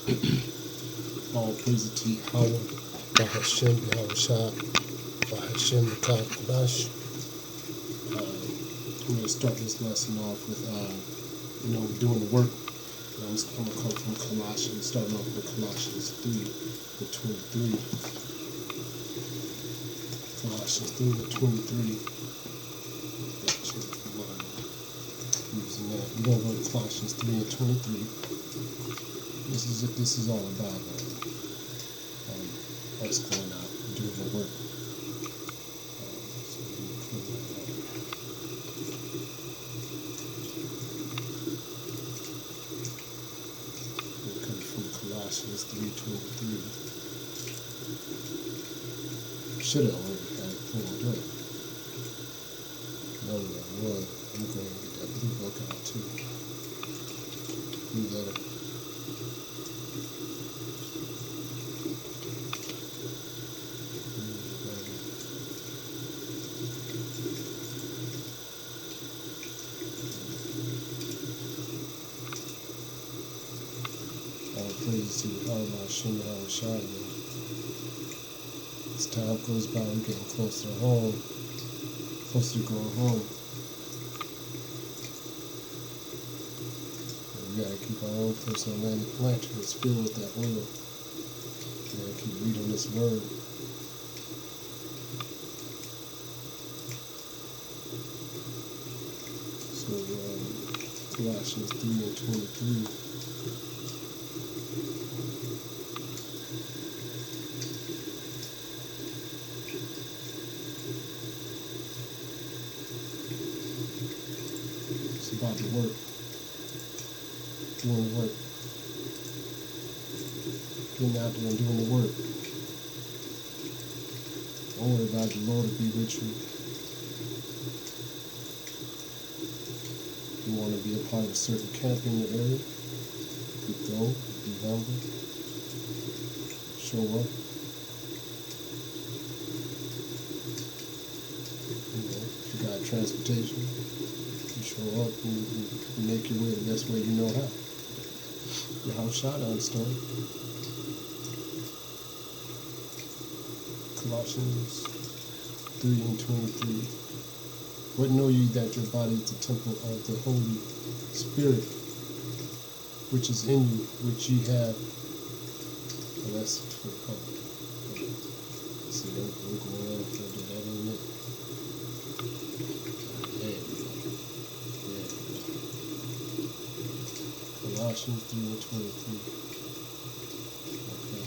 All praise to Yahweh, Bahashem, Yahushua, Bahashem, Makah, Kadash. I'm going to start this lesson off with, doing the work. I'm going to come from Colossians, starting off with Colossians 3:23. Colossians 3:23. Using that. We're going to go to Colossians 3:23. This is all about us going out and doing the work. We're coming from Colossians 3:23. Should have already had it pulled up. No, I was. I'm going to get that blue book out too. Blue letter. Praise to Allah, Shem Yahushua. As time goes by, we're getting closer to home, closer to going home. And we gotta keep our own personal lanterns filled with that oil. We gotta keep reading this word. So, Colossians 3:23. About the work, doing the work, getting out there and doing the work. Don't worry about the Lord to be with you. You want to be a part of a certain camp in your area, you go, be humble, show up. If you got transportation, show up and make your way the best way you know how. Your house shot, I understand. Colossians 3:23. What know ye that your body is the temple of the Holy Spirit, which is in you, which ye have. Oh, that's for see, we're going on further. That ain't it. Colossians 3:23. Okay.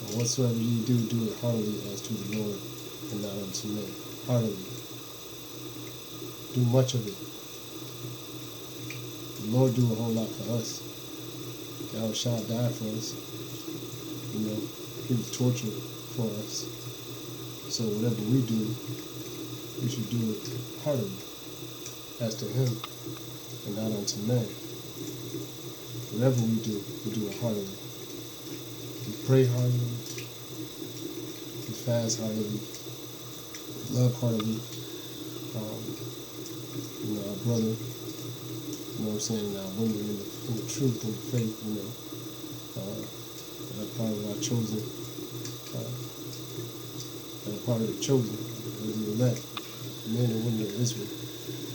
And whatsoever ye do, do it heartily as to the Lord and not unto men. Heartily. Do much of it. The Lord do a whole lot for us. Yahushua died for us. He was tortured for us. So whatever we do, we should do it heartily as to him and not unto men. Whatever we do it heartily. We pray heartily. We fast heartily. We love heartily. Our brother, and our women in the truth and the faith, that are part of our chosen, that are part of the chosen, the elect, men and women of Israel.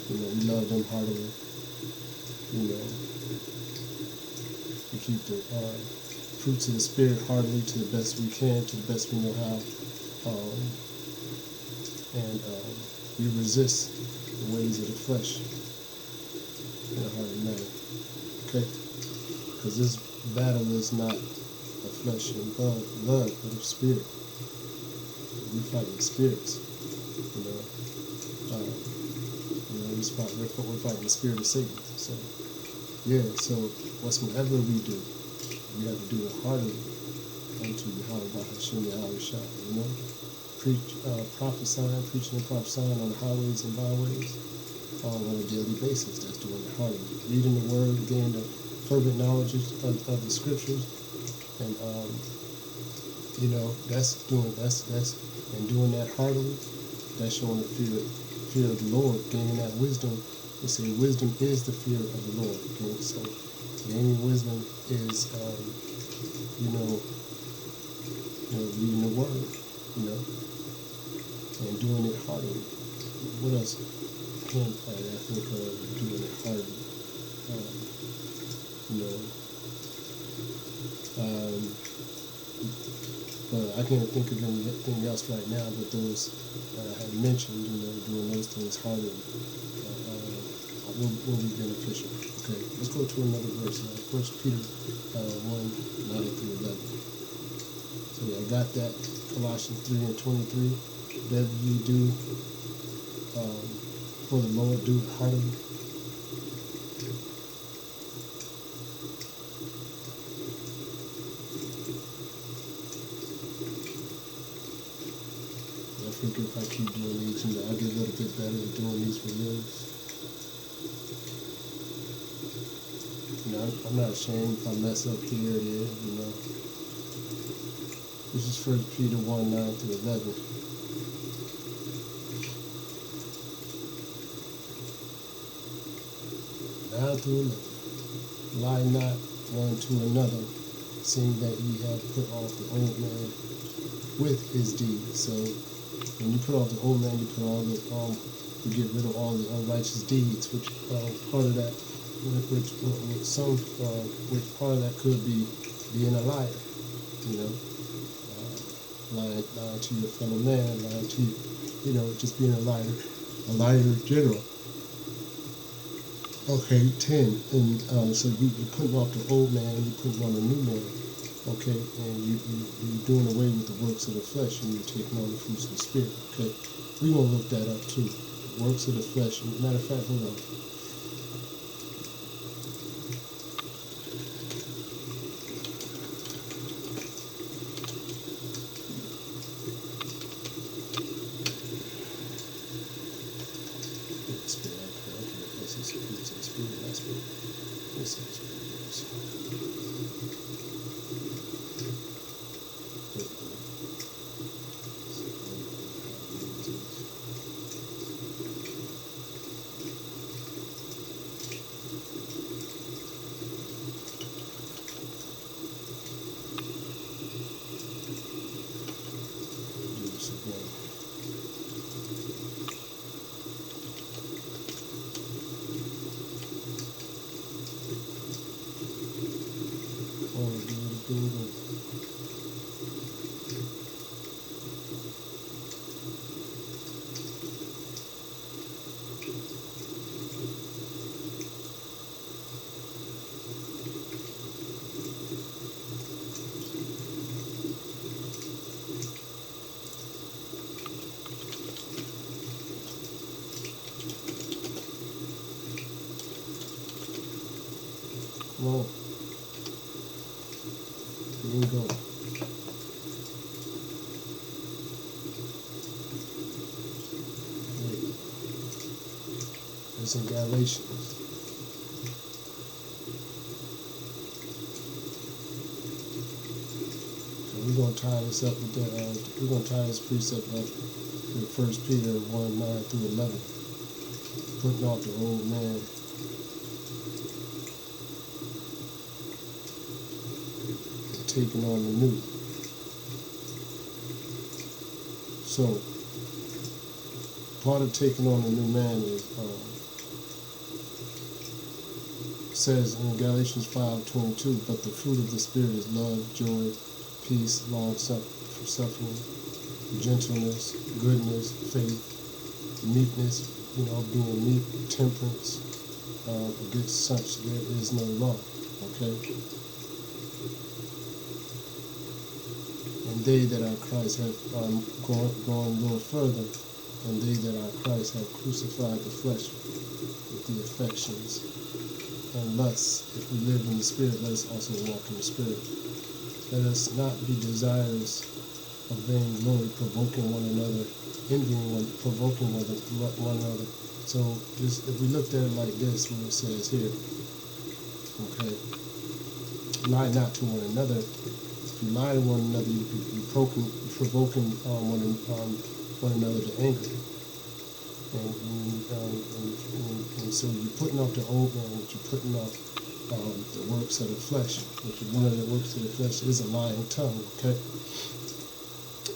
We love them heartily. We keep the fruits of the Spirit heartily to the best we can, to the best we know how. And we resist the ways of the flesh in a hearty manner. Okay? Because this battle is not of flesh and blood, but of spirit. We fight with spirits. We're fighting the spirit of Satan. So whatsoever we do, we have to do it heartily unto Yahweh, Bahashem, Yahushua. Preaching and prophesying on the highways and byways on a daily basis. That's doing it heartily. Reading the word, gaining the fervent knowledge of the scriptures, and doing that heartily. That's showing the fear of the Lord, gaining that wisdom. They say wisdom is the fear of the Lord. Okay? So Gaining wisdom is, reading the word, and doing it heartily. What else can I think of doing it heartily? But I can't think of anything else right now but those I had mentioned, doing those things heartily will be beneficial. Okay, let's go to another verse now. 1 Peter 1, 9 through 11. So I got that. Colossians 3 and 23. Whatever you do for the Lord, do it heartily. I figure if I keep doing these, I'll get a little bit better at doing these videos. I'm not ashamed if I mess up here or there, This is 1 Peter 1, 9 through 11. Lie not one to another, seeing that ye have put off the old man with his deeds. So when you put off the old man, you put all the you get rid of all the unrighteous deeds, which part of that, which part of that could be being a liar, lying to your fellow man, lying to just being a liar in general. Okay, 10, and so you're putting off the old man, and you're putting on a new man, okay, and you're doing away with the works of the flesh, and you're taking on the fruits of the Spirit, okay. We're going to look that up too, works of the flesh. Matter of fact, hold on. Well, here we go. It's in Galatians. So we're going to tie this up with that. We're going to tie this precept up with 1 Peter 1, 9 through 11. Putting off the old man. Taking on the new. So, part of taking on the new man is, says in Galatians 5:22, but the fruit of the Spirit is love, joy, peace, long-suffering, gentleness, goodness, faith, meekness, being meek, temperance. Against such there is no law. Okay? And they that are Christ have gone a little further, and they that are Christ have crucified the flesh with the affections and lusts. If we live in the Spirit, let us also walk in the Spirit. Let us not be desirous of vain glory, provoking one another, envying provoking one another. So if we looked at it like this, what it says here, okay, lie not to one another. If you lie to one another, you're provoking one another to anger. And so you're putting off the old man, what you're putting off the works of the flesh, which one of the works of the flesh is a lying tongue. Okay,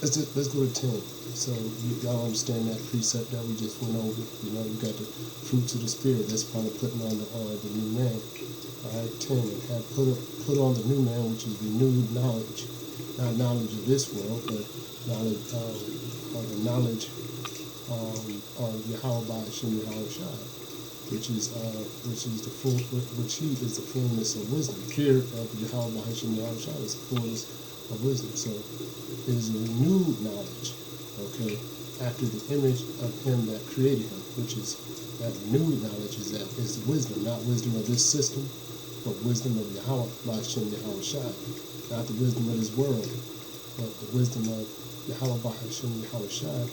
let's go to 10. So y'all understand that precept that we just went over. You know, you got the fruits of the spirit. That's part of putting on the new man. All right, 10. And have put on the new man, which is renewed knowledge, not knowledge of this world, but knowledge the knowledge of Yahweh Hashem Yahushua, which he is the fullness of wisdom. Fear of Yahweh Hashem Yahushua is the fullness of wisdom. So it is a renewed knowledge, okay, after the image of him that created him, which is that renewed knowledge is the wisdom, not wisdom of this system, but wisdom of Yahweh Hashem Yahushua, not the wisdom of this world, but the wisdom of Yahweh Hashem Yahushua,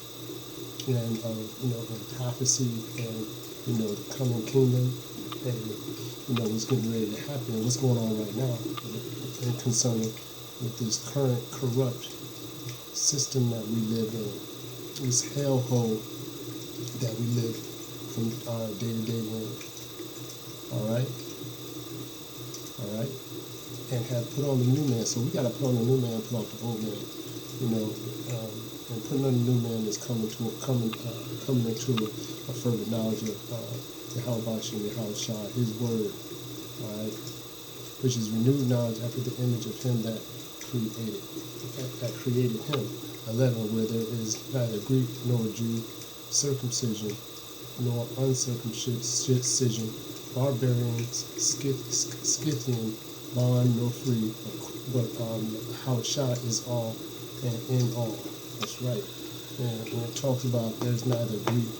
and in prophecy, and the coming kingdom, and what's getting ready to happen, and what's going on right now, and concerning with this current corrupt system that we live in, this hellhole that we live from our day-to-day in. All right, and have put on the new man. So we got to put on the new man, put off the old man. And putting on the new man is coming into a further knowledge of Yahweh Hashem Yahushua, His word, all right, which is renewed knowledge after the image of Him that created him. 11, where there is neither Greek nor Jew, circumcision nor uncircumcision, barbarians, Scythian, bond nor free, but Yahushua is all and in all. That's right. And when it talks about there's neither Greek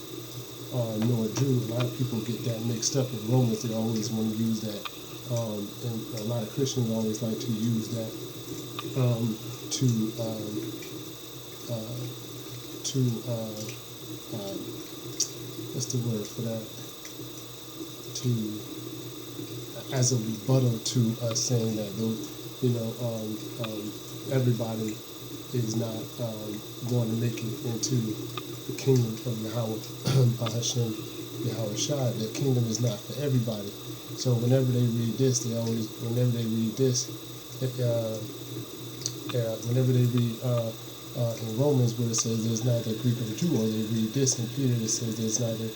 nor Jew, a lot of people get that mixed up. In Romans, they always want to use that, and a lot of Christians always like to use that what's the word for that? As a rebuttal to us saying that everybody is not going to make it into the kingdom of Yahweh Hashem Yahushua. The kingdom is not for everybody. So whenever they read this, whenever they read in Romans where it says there's neither Greek or Jew, or they read this in Peter that says there's neither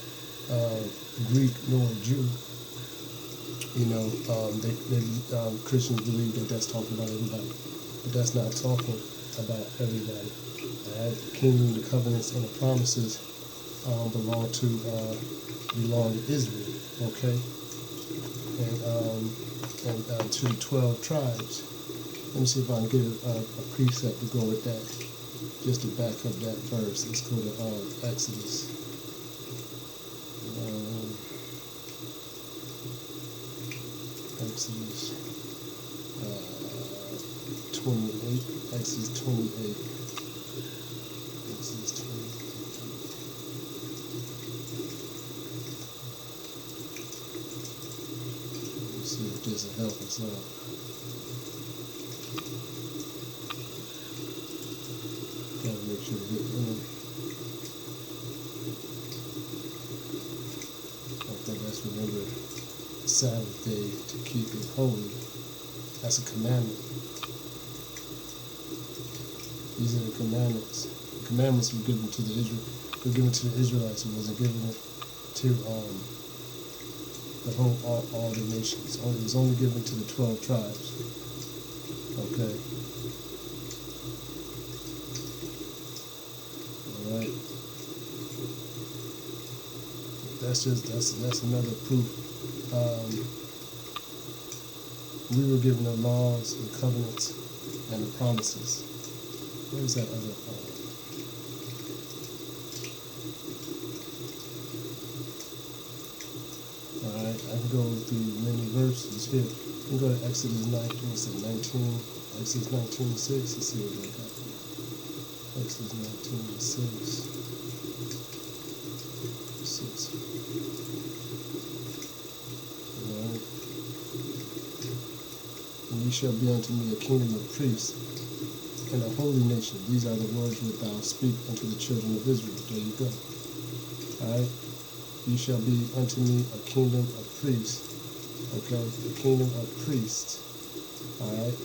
Greek nor Jew, Christians believe that that's talking about everybody, but that's not talking about everybody. The kingdom, the covenants, and the promises belong to Israel, okay, and to 12 tribes. Let me see if I can get a precept to go with that, just to back up that verse. Let's go to Exodus. Exodus 28. Exodus 28. Exodus 28. Let's see if this will help us out. Gotta make sure to get in. I think that's remember the Sabbath day to keep it holy. That's a commandment. These are the commandments. The commandments were given to the Israelites. It wasn't given to all the nations. It was only given to the 12 tribes. Okay. All right. That's another proof. We were given the laws, the covenants, and the promises. Where's that other Alright, I can go through many verses here. You can go to Exodus 19, Exodus 19:6. Let's see what they got. Exodus 19:6. 6. Alright. And ye shall be unto me a kingdom of priests and a holy nation. These are the words which thou speak unto the children of Israel. There you go. Alright. You shall be unto me a kingdom of priests Okay, the kingdom of priests. All right,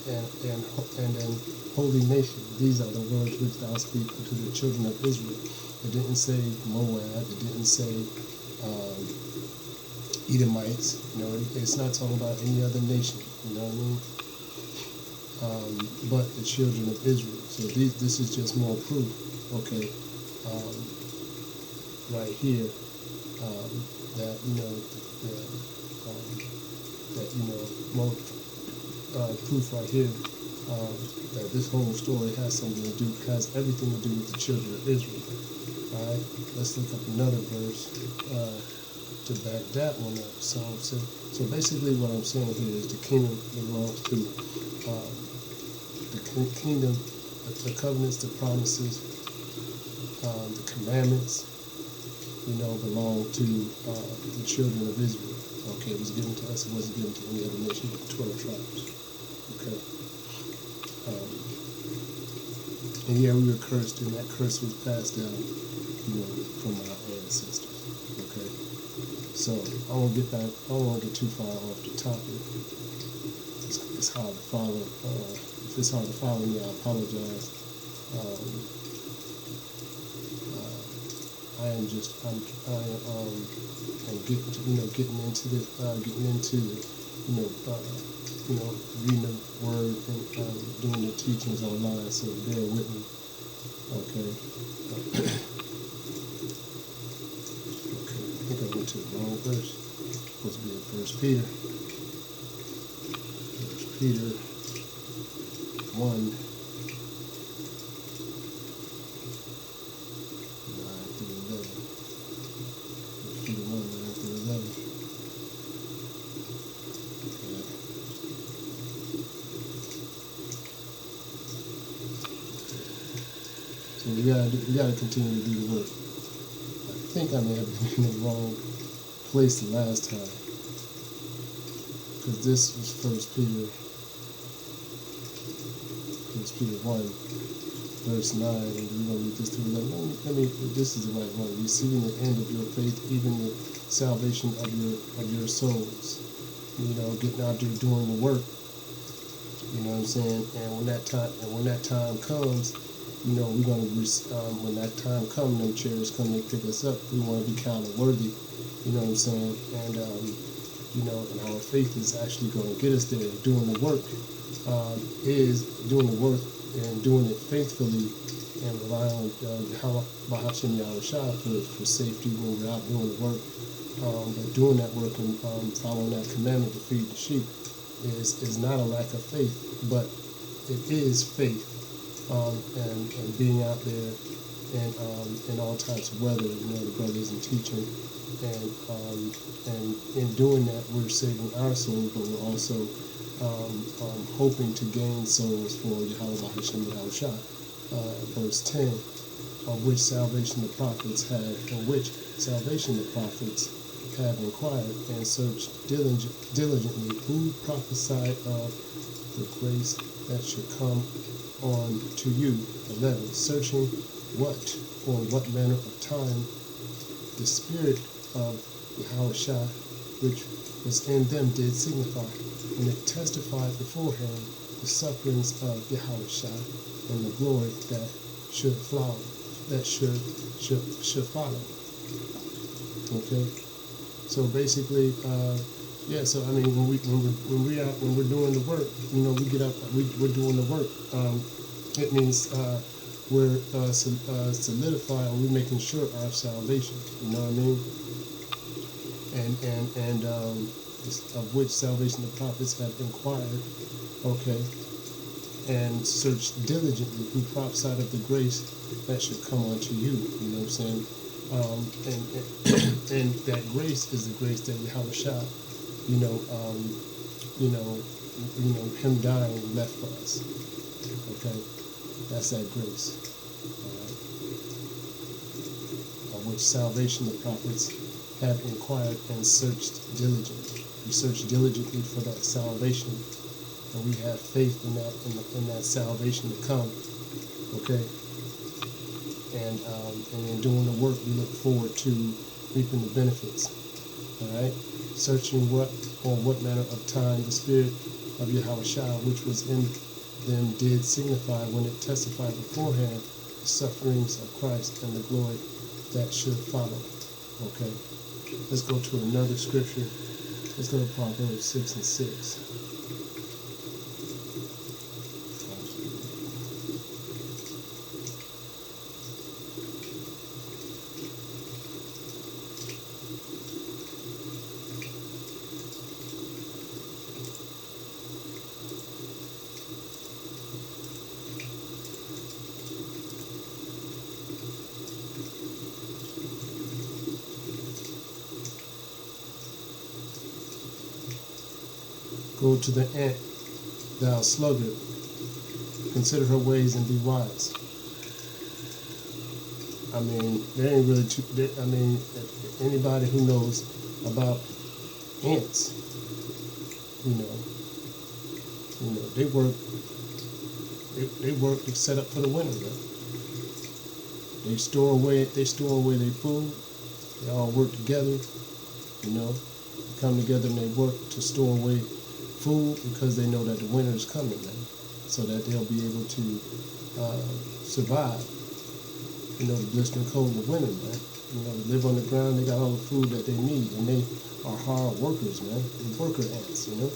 and then holy nation. These are the words which thou speak unto the children of Israel. It didn't say Moab. It didn't say Edomites. You know, it's not talking about any other nation. You know what I mean? But the children of Israel. So this is just more proof. Okay, right here that more proof right here that this whole story has everything to do with the children of Israel. All right, let's look up another verse to back that one up. So basically, what I'm saying here is the kingdom belongs to the kingdom, the covenants, the promises, the commandments, belong to the children of Israel. Okay, it was given to us. It wasn't given to any other nation but the 12 tribes. Okay. And yeah, we were cursed, and that curse was passed down, from our ancestors. Okay. So I won't get too far off the topic. It's hard to follow. If it's hard to follow me, I apologize. I am getting into reading the word and doing the teachings online. So bear with me, okay? Okay, I think I went to the wrong verse. It's supposed to be in 1 Peter. 1 Peter 1. 9 through 11. We gotta continue to do the work. I think I may have been in the wrong place the last time, because this was 1 Peter 1, verse 9, and we're gonna read this through 11. This is the right one. Receiving the end of your faith, even the salvation of your souls. Getting out there doing the work. You know what I'm saying? And when that time comes, we're gonna when that time comes, them chairs come and pick us up. We want to be counted worthy. You know what I'm saying? And and our faith is actually going to get us there. Doing the work is doing the work and doing it faithfully, and relying on Bahashim Yahushua for safety when we're out doing the work. But doing that work and following that commandment to feed the sheep is not a lack of faith, but it is faith. And being out there and in all types of weather, the brothers and teaching, and in doing that, we're saving our souls, but we're also hoping to gain souls for Yahweh Hashem Yahushua. Verse 10, of which salvation the prophets have inquired and searched diligently, who prophesied of the grace that should come on to you. 11, searching what manner of time the spirit of Yahushua which was in them did signify, and it testified beforehand the sufferings of Yahushua and the glory that should follow. Okay, so basically, so when we're doing the work, we get up, we're doing the work. It means we're solidifying, we're making sure our salvation. You know what I mean? And of which salvation the prophets have inquired. Okay, and searched diligently, who prophesied of the grace that should come unto you. You know what I'm saying? And that grace is the grace that Yahushua, him dying left for us. Okay, that's that grace. Of which salvation the prophets have inquired and searched diligently. We search diligently for that salvation, and we have faith in that salvation to come. Okay. And in doing the work, we look forward to reaping the benefits. All right. searching what manner of time the Spirit of Yahushua, which was in them, did signify when it testified beforehand the sufferings of Christ and the glory that should follow. Okay, let's go to another scripture. Let's go to Proverbs 6 and 6. Go to the ant, thou sluggard, consider her ways and be wise. I mean, there ain't really too, I mean, anybody who knows about ants, you know, they work to set up for the winter, right? They store away their food. They all work together, you know, they come together and they work to store away food because they know that the winter is coming, man, so that they'll be able to survive, you know, the blistering cold of winter, man. You know, they live on the ground, they got all the food that they need, and they are hard workers, man. They're worker ants, you know.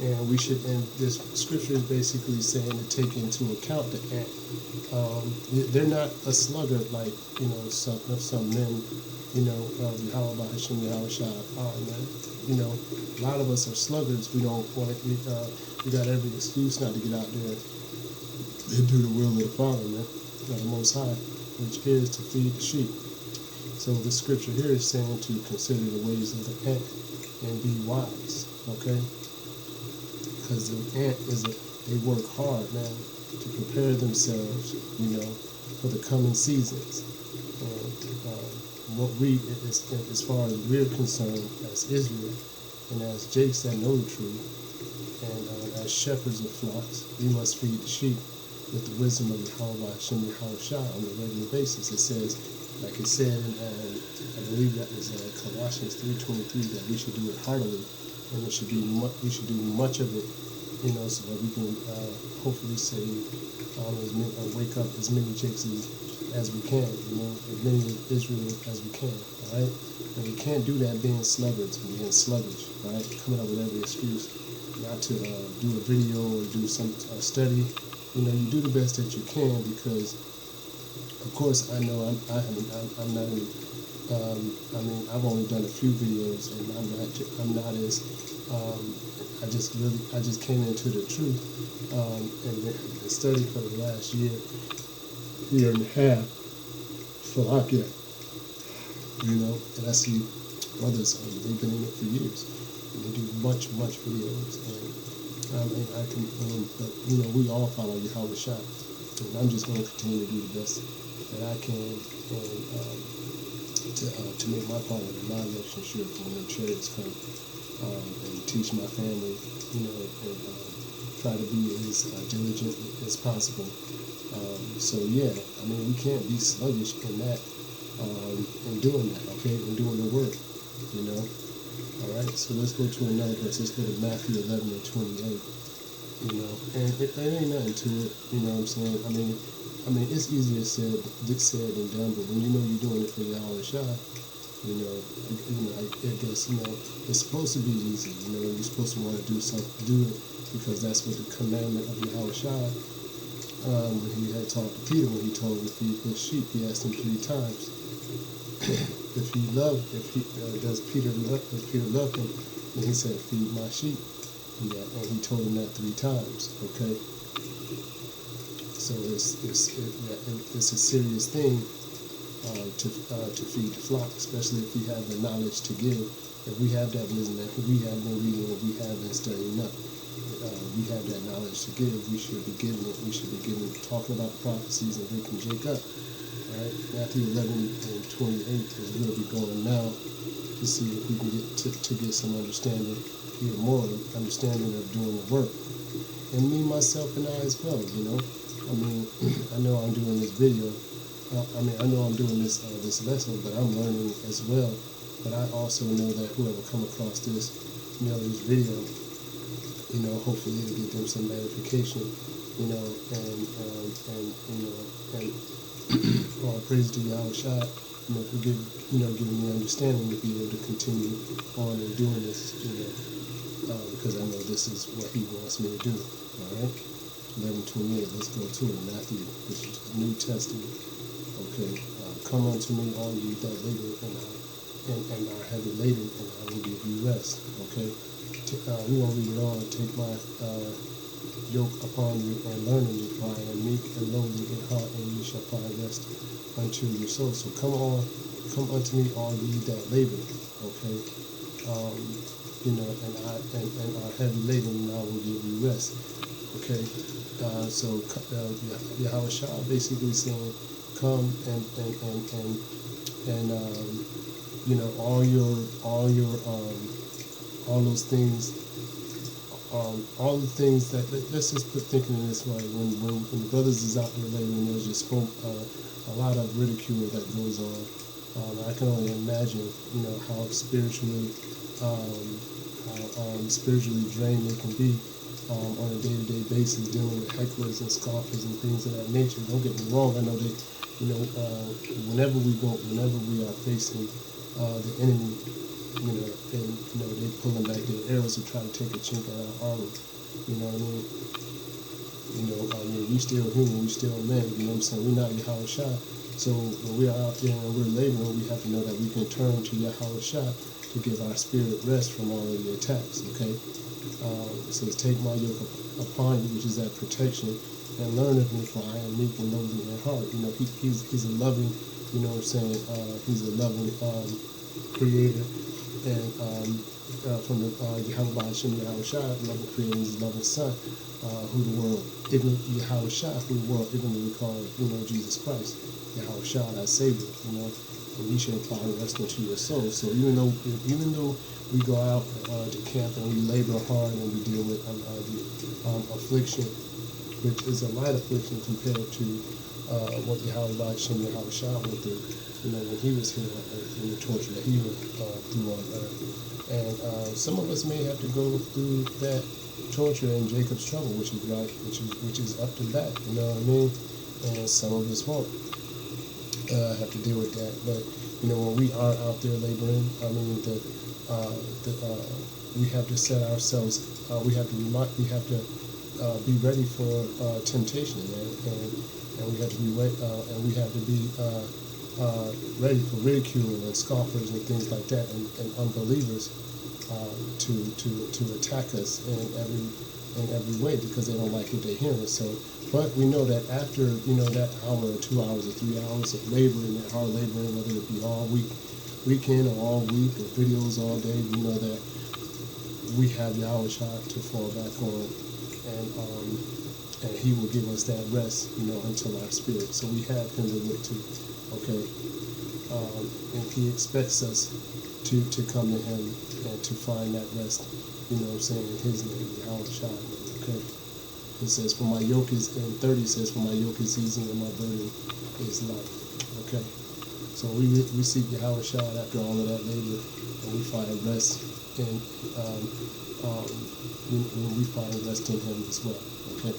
And we should, and this scripture is basically saying to take into account the ant. They're not a sluggard like, you know, some men, you know, Yahweh Hashem Yahushua are, man. You know, a lot of us are sluggards. We don't want to, we got every excuse not to get out there and do the will of the Father, man, of the Most High, which is to feed the sheep. So the scripture here is saying to consider the ways of the ant and be wise, okay? Because the ant they work hard, man, to prepare themselves, you know, for the coming seasons. And what we, as far as we're concerned, as Israel, and as Jakes that know the truth, and as shepherds of flocks, we must feed the sheep with the wisdom of Yahweh Hashem Yahushua on a regular basis. It says, like it said in, I believe that was Colossians 3:23, that we should do it heartily, and we should do much of it, you know, so that we can hopefully save wake up as many Jakes as we can, you know, as many of Israel as we can, all right? And we can't do that being sluggards and being sluggish, right? Coming up with every excuse not to do a video or do some study. You know, you do the best that you can, because, of course, I know I'm not in. I mean, I've only done a few videos, and I'm not as. I just came into the truth, and the study for the last year and a half, Slovakia, you know, and I see brothers, they've been in it for years, and they do much videos, and I mean, I can, but, you know, we all follow Yahweh Shah, and I'm just going to continue to do the best that I can, and to make my part of my election sure for when the chariots come, and teach my family, you know, and try to be as diligent as possible. So yeah, I mean, we can't be sluggish in that, in doing that, okay, in doing the work, you know. All right, so let's go to another verse. Let's go to Matthew 11 and 28. You know, and it ain't nothing to it. You know what I'm saying? I mean, it's easier said than done. But when you know you're doing it for Yahweh Shah, you know, I guess, you know, it's supposed to be easy. You know, you're supposed to want to do it because that's what the commandment of Yahweh Shah. When he had talked to Peter, when he told him to feed his sheep, he asked him 3 times. If Peter love him, and he said, feed my sheep. Yeah, and he told him that 3 times, okay? So it's a serious thing to feed the flock, especially if we have the knowledge to give. If we have that wisdom, if we have been reading, if we have been studying up, we have that knowledge to give, we should be giving it. We should be talking about the prophecies and waking Jake up. Right? Matthew 11 and 28 is we'll be going now to see if we can get some understanding, even more understanding of doing the work. And me, myself, and I as well, you know. I mean, I know I'm doing this video. I know I'm doing this lesson, but I'm learning as well But I also know that whoever come across this, this video, hopefully it'll give them some edification, and all praise to Yahweh Shai, for giving me understanding to be able to continue on and doing this, because I know this is what He wants me to do. All right, 11:28. Let's go to it. Matthew, which is the New Testament. Okay, come unto me, all ye that labor and are heavy laden, and I will give you rest. Okay, we're gonna read it all. Take my yoke upon you and learn of me, for I am meek and lowly in heart, and ye shall find rest unto your soul. So come unto me, all ye that labor. Okay, and are heavy laden, and I will give you rest. Okay, so Yahweh Shah basically saying, come and all those things. All the things that, let's just put thinking in this way, when the brothers is out there laboring, there's just a lot of ridicule that goes on. I can only imagine, how spiritually drained they can be on a day-to-day basis, dealing with hecklers and scoffers and things of that nature. Don't get me wrong. I know they, whenever we are facing the enemy, they pulling back their arrows to try to take a chink at our armor. You know what I mean? We still human, we still men. You know what I'm saying? We're not Yahweh Shah. So when we are out there and we're laboring, we have to know that we can turn to Yahweh Shah to give our spirit rest from all of the attacks. Okay? It says, take my yoke upon you, which is that protection, and learn of me, for I am meek and lowly in heart. He's a loving, he's a loving creator. And from the Yahweh Shem Yahweh Shai, loving creator, his loving son, who the world ignorantly Yahweh Shai, who the world ignorantly called, Jesus Christ, Yahweh Shai, our Savior, and He shall find rest unto your soul. So even though we go out to camp and we labor hard and we deal with the affliction, which is a light affliction compared to what Yahweh Shem Yahweh Shai went through, when He was here on earth, and the torture that He went through on earth. And some of us may have to go through that torture in Jacob's trouble, which is right, which is up to back, you know what I mean? And some of us won't have to deal with that. But when we are out there laboring, I mean, we have to set ourselves. We have to be ready for temptation, and we have to be ready for ridicule and scoffers and things like that, and unbelievers to attack us in every way, because they don't like what they hear. So, but we know that after that hour or 2 hours or 3 hours of laboring, that hard laboring, whether it be all weekend or all week or videos all day, we know that we have Yahweh Shah to fall back on, and He will give us that rest, until our spirit. So we have Him to look to. Okay, and He expects us to come to Him and to find that rest, in His name, Yahweh Shai. Okay, It says, for my yoke is, in 30 says, for my yoke is easy and my burden is light. Okay, so we seek Yahweh Shai after all of that labor, and we find rest in, when we find rest in Him as well. Okay,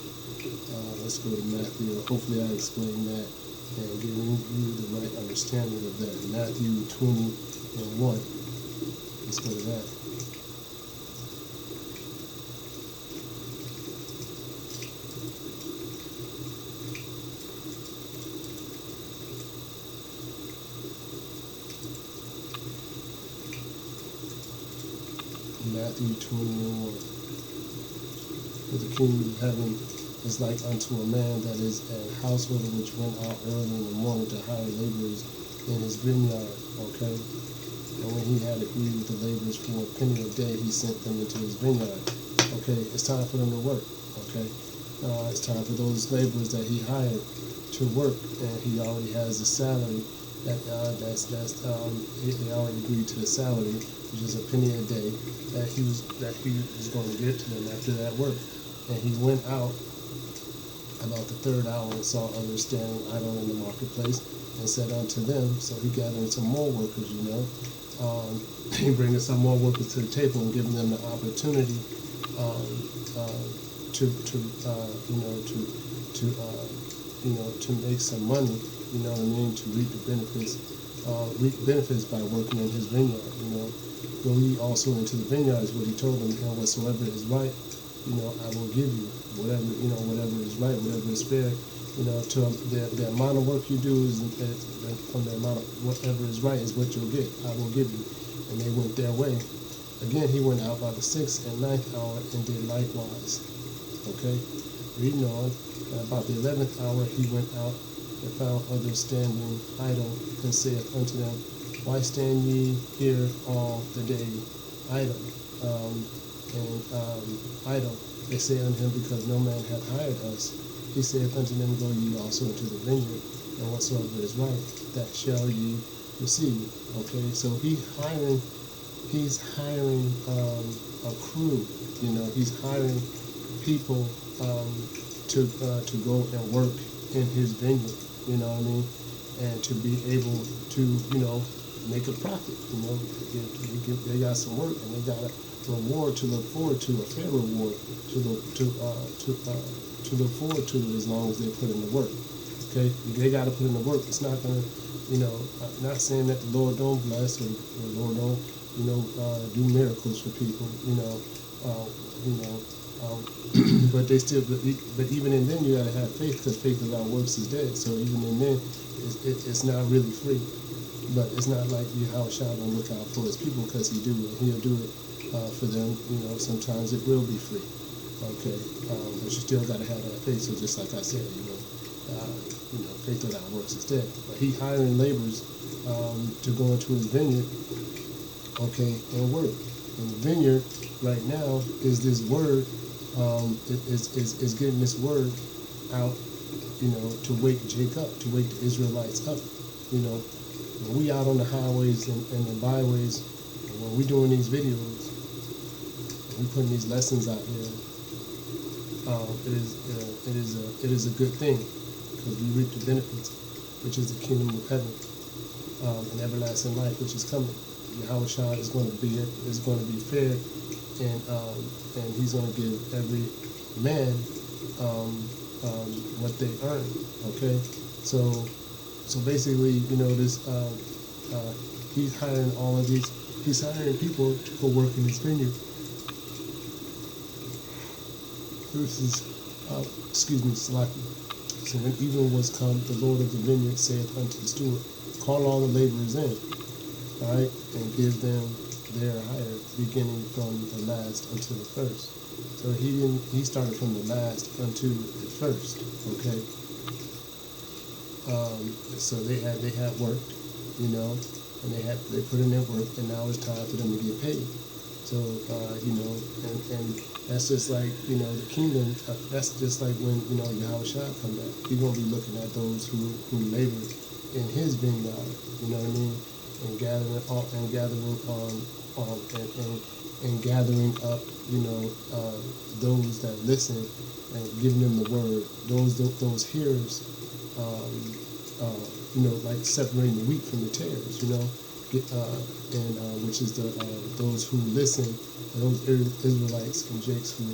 let's go to Matthew. Hopefully I explained that and giving you the right understanding of that. Matthew 20:1. Let's go to that. Matthew 20:1. For the kingdom of heaven is like unto a man that is a householder which went out early in the morning to hire laborers in his vineyard. Okay, and when he had agreed with the laborers for a penny a day, he sent them into his vineyard. Okay, it's time for them to work. Okay, it's time for those laborers that he hired to work, and he already has the salary. They already agreed to the salary, which is a penny a day, that he was going to give to them after that work. And he went out about the third hour and saw others standing idle in the marketplace, and said unto them, so he gathered some more workers, He bringing some more workers to the table and giving them the opportunity to make some money. You know what I mean? To reap the benefits by working in his vineyard. Go ye also into the vineyard is what he told them, and whatsoever is right, I will give you. Whatever is right, whatever is fair, to the amount of work you do is from the amount of whatever is right is what you'll get. I will give you. And they went their way. Again, he went out by the 6th and 9th hour and did likewise. Okay? Reading on. And about the 11th hour he went out and found others standing idle, and saith unto them, Why stand ye here all the day idle? Idle. They say unto him, Because no man hath hired us. He saith unto them, Go ye also into the vineyard, and whatsoever is right, that shall ye receive. Okay, so he's hiring a crew. He's hiring people to go and work in his vineyard. You know what I mean? And to be able to make a profit. They got some work, and they got a reward to look forward to, a fair reward to look forward to, as long as they put in the work. Okay, they got to put in the work. It's not gonna, I'm not saying that the Lord don't bless or the Lord don't, do miracles for people. But they still, but even in then you got to have faith, because faith without works is dead. So even in then, it's not really free. But it's not like Yahushua don't look out for his people, because he'll do it for them. Sometimes it will be free. Okay, but you still got to have that faith. So just like I said, faith without works is dead. But he hiring laborers to go into his vineyard, okay, and work. And the vineyard right now is this word, is getting this word out, to wake Jacob, to wake the Israelites up. When we out on the highways and the byways, and when we doing these videos, and we putting these lessons out there, it is a good thing, because we reap the benefits, which is the kingdom of heaven, and everlasting life, which is coming. Yahushua is going to be fair, and he's going to give every man what they earn. Okay, so basically, this he's hiring all of these. He's hiring people to go work in his vineyard. This is, Salaki. So when even was come, the Lord of the vineyard saith unto the steward, Call all the laborers in, all right, and give them their hire, beginning from the last until the first. So he started from the last unto the first. Okay. So they had worked, and they put in their work, and now it's time for them to get paid. So and that's just like the kingdom. That's just like when Yahushua come back. He's gonna be looking at those who labored in his vineyard. You know what I mean? And gathering up, those that listen and giving them the word. Those hearers, like separating the wheat from the tares. Which is those who listen, and those Israelites and Jakes who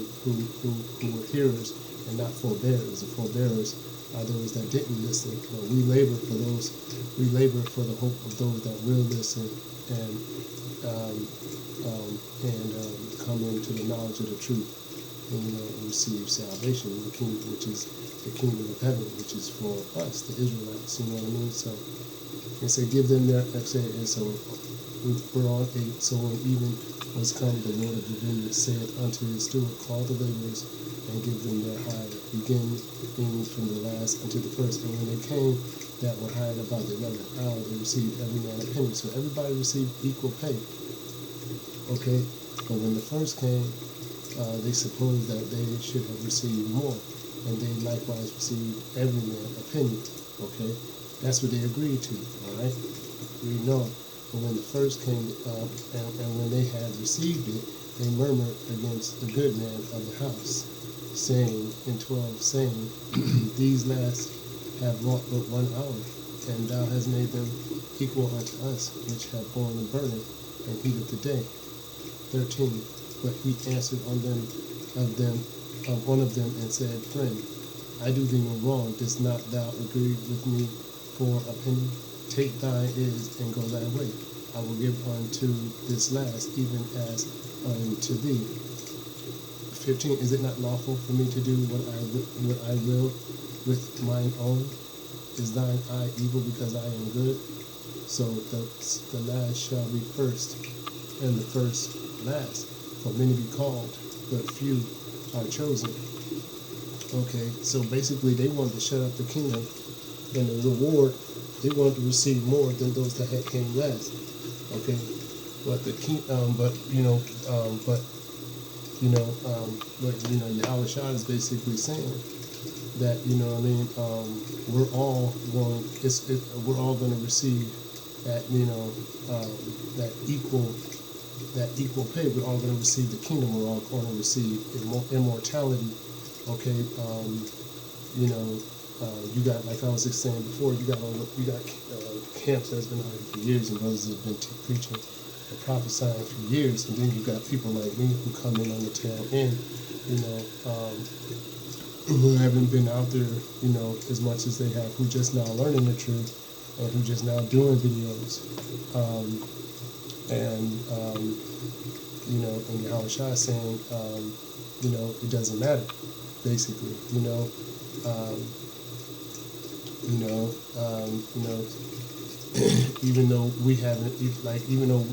were hearers and not forebearers. The forebearers are those that didn't listen. But we labor for those. We labor for the hope of those that will listen and come into the knowledge of the truth and receive salvation in the kingdom, which is the kingdom of heaven, which is for us, the Israelites. You know what I mean? So. And say, give them their, and so we're on 8. So when even was come, the Lord of the vineyard said unto his steward, Call the laborers and give them their hire, beginning from the last unto the first. And when they came that were hired about the 11th hour, they received every man a penny. So everybody received equal pay. Okay? But when the first came, they supposed that they should have received more. And they likewise received every man a penny. Okay? That's what they agreed to, all right? We know. But when the first came up, and when they had received it, they murmured against the good man of the house, saying, in 12, saying, These last have wrought but 1 hour, and thou hast made them equal unto us, which have borne the burden and heat of the day. 13. But he answered one of them, and said, Friend, I do thee no wrong. Dost not thou agree with me for a penny? Take thine is and go thy way. I will give unto this last, even as unto thee. 15. Is it not lawful for me to do what I will with mine own? Is thine eye evil because I am good? So the last shall be first, and the first last. For many be called, but few are chosen. Okay, so basically they wanted to shut up the kingdom, and the reward, they wanted to receive more than those that had came last. Okay, but the king, Yahweh Shah is basically saying that we're all going to receive that that equal pay. We're all going to receive the kingdom. We're all going to receive immortality. Okay, you got, like I was saying before, you got camps that's been out here for years, and brothers that have been preaching and prophesying for years, and then you got people like me who come in on the tail end, who haven't been out there, as much as they have, who just now learning the truth, and who just now doing videos, and Yahweh Shah is saying, it doesn't matter, basically, even though we haven't, even though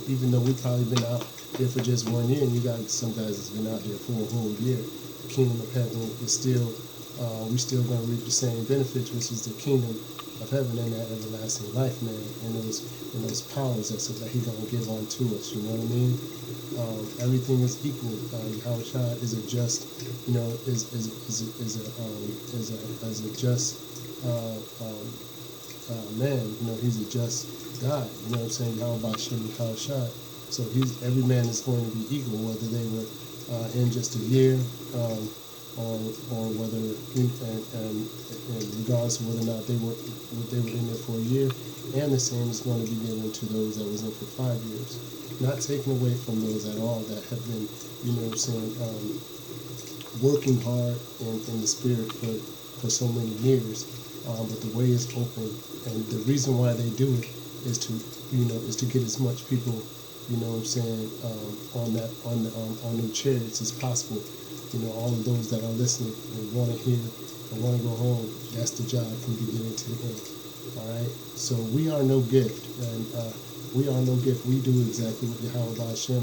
we've probably been out there for just 1 year, and you got some guys that's been out there for a whole year, the kingdom of heaven is still, we still going to reap the same benefits, which is the kingdom of heaven and that everlasting life, man, and those powers that He's going to give unto us. You know what I mean? Everything is equal. Yahweh Shah is a just, is a just man. He's a just God. You know what I'm saying? Yahweh Bashem, Yahweh Shah. So every man is going to be equal, whether they were in just a year, or whether, and regardless of whether or not they were in there for a year, and the same is going to be given to those that was in for 5 years. Not taken away from those at all that have been, working hard in the spirit for so many years. But the way is open, and the reason why they do it is to get as much people, on the chariots as possible. All of those that are listening and want to hear and want to go home, that's the job from beginning to end. All right? So we are no gift, and we are no gift. We do exactly what Yahweh Bashem,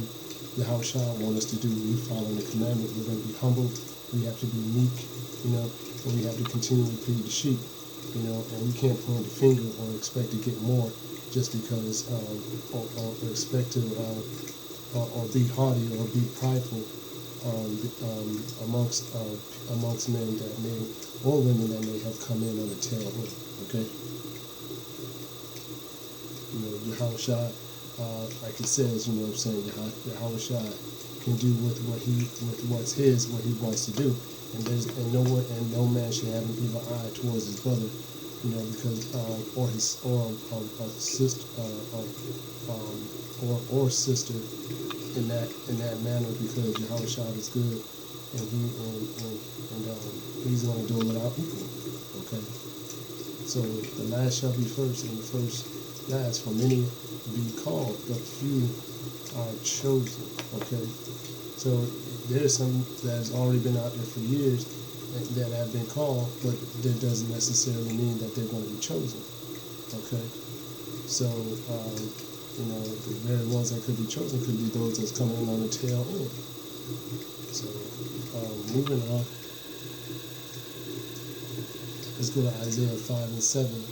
Yahweh Shah want us to do. We follow the commandment. We're going to be humble. We have to be meek, and we have to continually feed the sheep, and we can't point the finger or expect to get more just because, or expect to, or be haughty or be prideful amongst men that may, or women that may have come in on the tail end. Okay, Yahweh Shah, like it says, Yahweh Shah can do with what's his, what he wants to do, and no man should have an evil eye towards his brother, because or a sister, or sister in that manner, because Yahweh Shah is good, and he's going to do it without equal. Okay, so the last shall be first, and the first last. For many be called, but few are chosen. Okay, so there's some that has already been out there for years that have been called, but that doesn't necessarily mean that they're going to be chosen. Okay, so the very ones that could be chosen could be those that's coming in on the tail end. So moving on, let's go to Isaiah 5 and 7.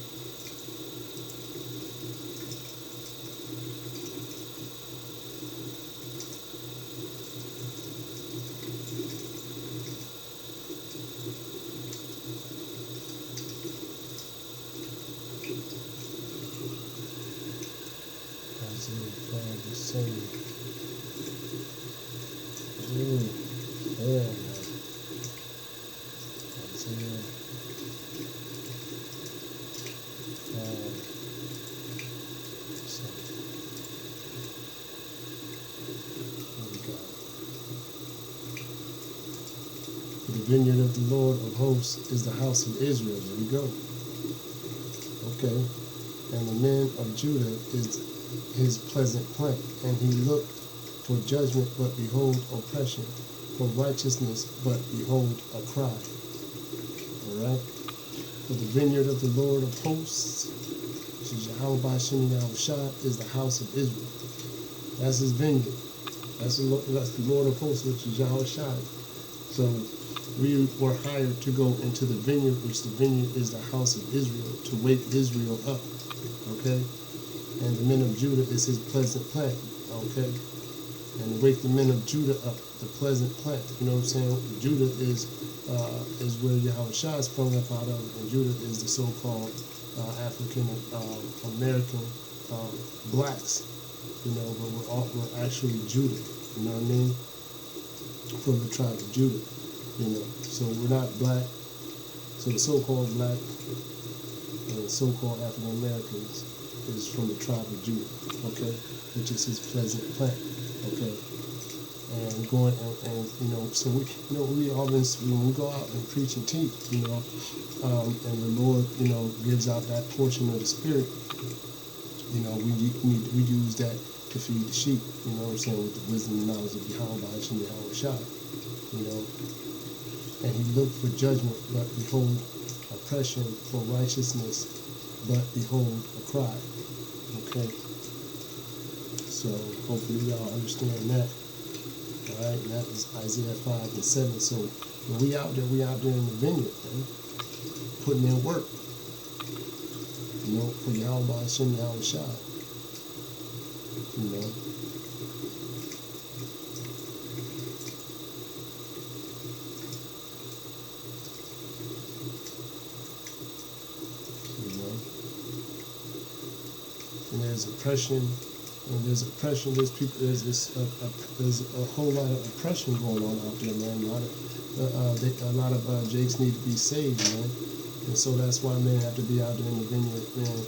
vineyard of the Lord of hosts is the house of Israel. There we go. Okay. And the men of Judah is his pleasant plant. And he looked for judgment, but behold oppression. For righteousness, but behold a cry. All right. For the vineyard of the Lord of hosts, which is Yahweh Ba'ashem Yahushua, is the house of Israel. That's his vineyard. That's the Lord of hosts, which is Yahushua. So we were hired to go into the vineyard, which the vineyard is the house of Israel, to wake Israel up. Okay? And the men of Judah is his pleasant plant. Okay? And to wake the men of Judah up, the pleasant plant. You know what I'm saying? Judah is where Yahushua sprung up out of, and Judah is the so-called African American blacks. You know, but we're actually Judah. You know what I mean? From the tribe of Judah. You know, so we're not black. So the so-called black and so-called African Americans is from the tribe of Judah. Okay, which is his pleasant plant. Okay, and going and you know, so we always, when we go out and preach and teach, you know, and the Lord, you know, gives out that portion of the Spirit. You know, we use that to feed the sheep. You know what I'm saying, with the wisdom and knowledge of Yahweh Ba'ashem Yahushua. You know, and he looked for judgment, but behold oppression, for righteousness, but behold a cry. Okay. So hopefully y'all understand that. All right, and that is Isaiah 5 and 7. So when we out there in the vineyard, man, putting in work. You know, for Yahweh Ba'ashem Yahushua. You know. And there's oppression. And there's oppression. There's people. There's a whole lot of oppression going on out there, man. A lot of jakes need to be saved, man. And so that's why men have to be out there in the vineyard, man.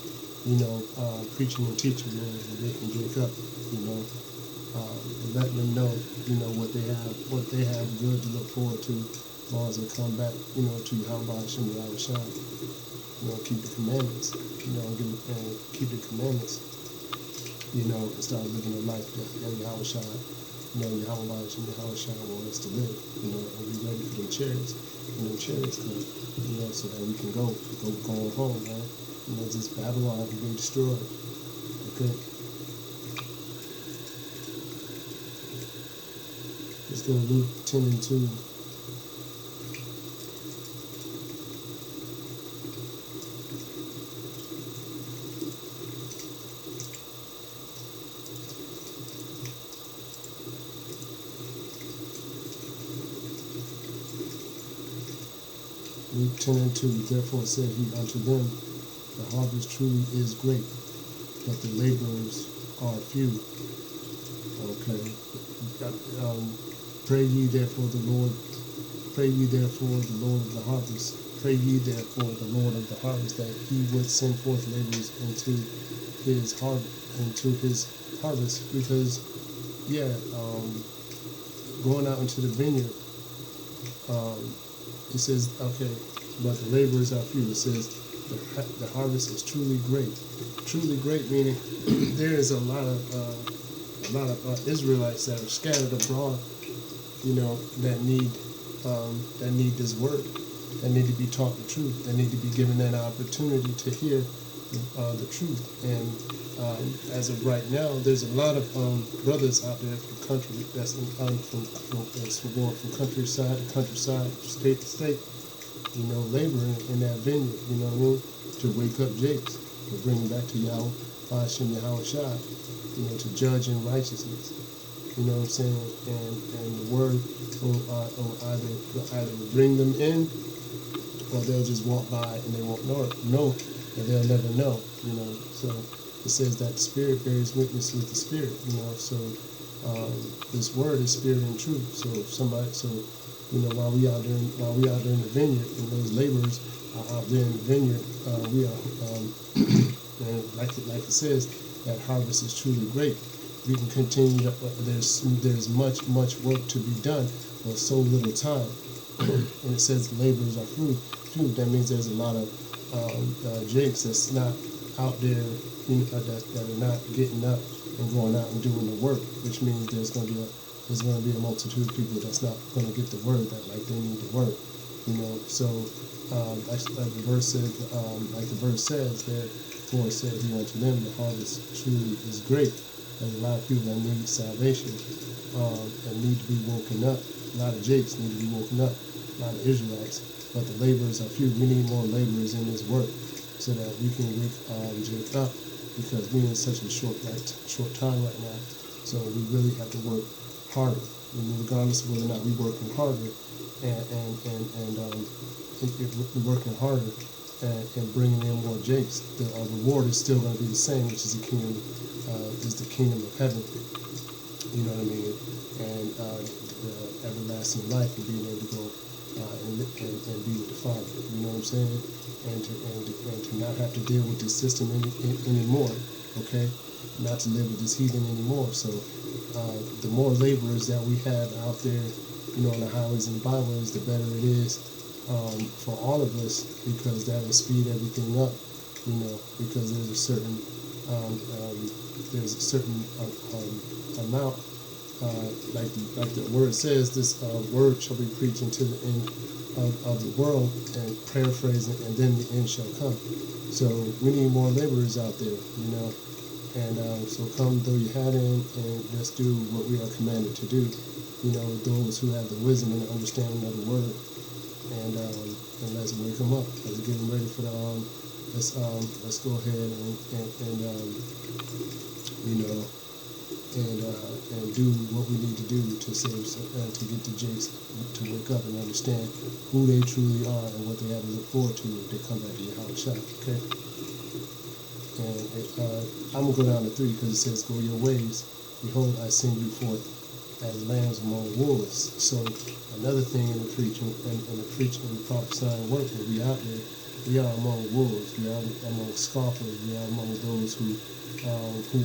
You know, preaching and teaching, man, and they can drink up. You know, and letting them know, you know, what they have good to look forward to, as long as they come back, you know, to Yahweh Hashem Yahushua. You know, keep the commandments. You know, and keep the commandments. You know, and start living a life that Yahushua, you know, Yahweh Yahushua wants us to live, you know, and be ready for them chariots, when them chariots come, you know, so that we can go home, man. You know, this Babylon can be destroyed. Okay. Let's go to Luke 10 and 2. Luke 10 and 2, therefore said he unto them, the harvest truly is great, but the laborers are few. Okay. Pray ye therefore the Lord of the harvest. Pray ye therefore the Lord of the harvest, that he would send forth laborers into his harvest. Because, going out into the vineyard, it says, okay, but the laborers are few. It says the harvest is truly great. Truly great meaning there is a lot of Israelites that are scattered abroad, you know, that need this word, that need to be taught the truth, that need to be given that opportunity to hear the truth. And as of right now, there's a lot of brothers out there from country that's going from countryside to countryside, state to state, you know, laboring in that vineyard, you know what I mean, to wake up jakes, to bring them back to Yahweh Ba'ashem Yahushua, you know, to judge in righteousness. You know what I'm saying? And the word will either bring them in, or they'll just walk by and they won't know, and they'll never know. You know, so it says that the Spirit bears witness with the Spirit. You know, so this word is spirit and truth. So if somebody, you know, while we out there in the vineyard, and those laborers are out there in the vineyard, we are, and like it says, that harvest is truly great. We can continue to, there's much work to be done for so little time. and it says the laborers are few. That means there's a lot of jakes that's not out there, that are not getting up and going out and doing the work, which means there's going to be a multitude of people that's not going to get the word that like they need the word, So like the verse said, like the verse says, therefore said he unto them, the harvest truly is great. There's a lot of people that need salvation and need to be woken up. A lot of jakes need to be woken up. A lot of Israelites, but the laborers are few. We need more laborers in this work so that we can wake Jake up, because we're in such a short time right now. So we really have to work harder, regardless of whether or not we're working harder we're working harder and bringing in more jakes. The reward is still going to be the same, which is the kingdom of heaven. You know what I mean? And everlasting life, and being able to go and be with the Father. You know what I'm saying? And to not have to deal with this system anymore. Okay, not to live with this heathen anymore. So the more laborers that we have out there, on the highways and byways, the better it is for all of us, because that will speed everything up. Because there's a certain amount. Like the word says, this word shall be preached unto the end of the world, and paraphrasing, and then the end shall come. So we need more laborers out there, and so come throw your hat in and let's do what we are commanded to do. Those who have the wisdom and the understanding of the word, and let's wake them up. Let's get them ready for the let's go ahead and do what we need to do to save, to get the jakes to wake up and understand who they truly are and what they have to look forward to if they come back to your house shop. Okay. And I'm gonna go down to 3 because it says, "Go your ways. Behold, I send you forth as lambs among wolves." So another thing in the preaching and prophesying work, when we out there, we are among wolves. We are among scoffers. We are among those who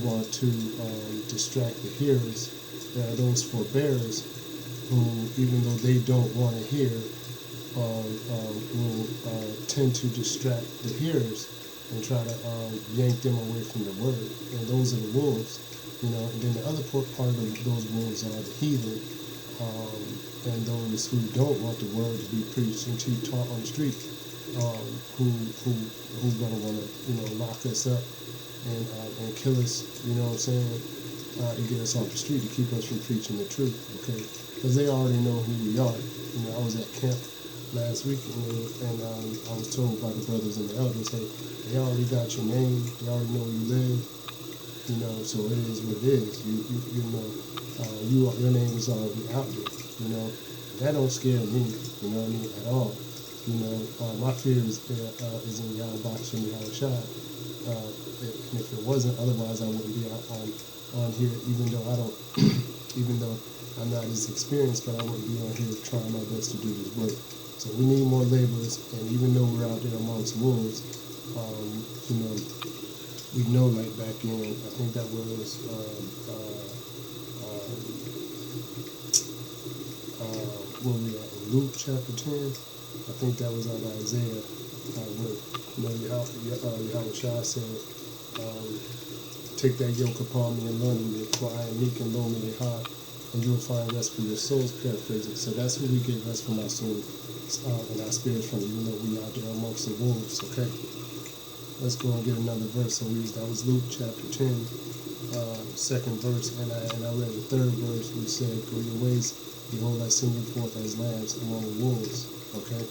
want to distract the hearers. There are those forbearers who, even though they don't want to hear, will tend to distract the hearers and try to yank them away from the word. And those are the wolves. And then the other part of those wolves are the heathen, and those who don't want the word to be preached and taught on the street, who's gonna want to lock us up and kill us, and get us off the street to keep us from preaching the truth, okay? Because they already know who we are. I was at camp last week, and I was told by the brothers and the elders, hey, they already got your name, they already know where you live. So it is what it is. Your name is already out there. That don't scare me. At all. My fear is in Yahweh and Yahweh. And if it wasn't, otherwise I wouldn't be out on here. Even though I'm not as experienced, but I wouldn't be on here trying my best to do this work. So we need more laborers, and even though we're out there amongst wolves, we know, like back in, I think that was where we at, in Luke chapter 10. I think that was out of Isaiah, where Yahweh Shai said, "Take that yoke upon me and learn of me, for I am meek and lowly in heart, and you will find rest for your souls." Paraphrasing. So that's where we get rest from our soul and our spirits from, even though we out there amongst the wolves. Okay. Let's go and get another verse. So that was Luke chapter 10, second verse, and I read the third verse, which said, "Go your ways, behold, I send you forth as lambs among wolves." Okay,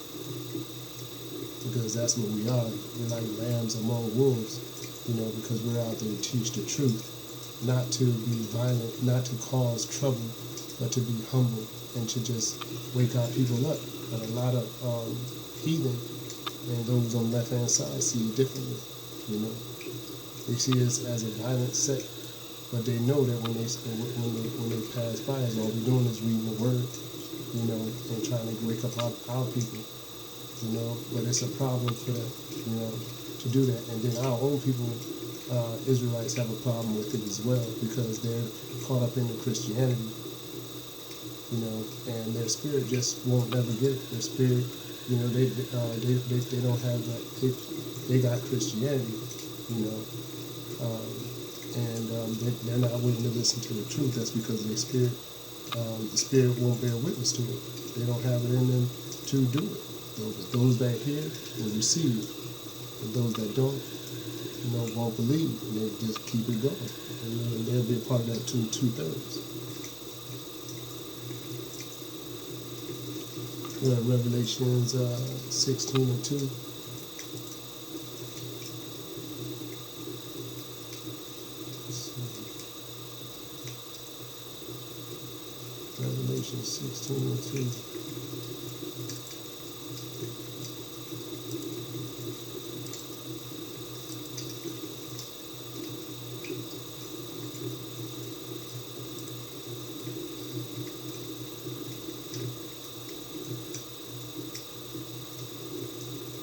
because that's what we are. We're like lambs among wolves, because we're out there to teach the truth, not to be violent, not to cause trouble, but to be humble and to just wake our people up. But a lot of heathen and those on the left-hand side see it differently. They see us as a violent sect, but they know that when they pass by us, all we're doing is reading the word, and trying to wake up our people, But it's a problem for them, to do that. And then our own people, Israelites, have a problem with it as well, because they're caught up in the Christianity, and their spirit just won't never get it. Their spirit, they don't have that. They got Christianity, they're not willing to listen to the truth. That's because their spirit, the spirit won't bear witness to it. They don't have it in them to do it. Those that hear will receive, and those that don't, won't believe, and they just keep it going. And they'll be a part of that two-thirds. Revelations 16 and 2. Revelation 16 and 2.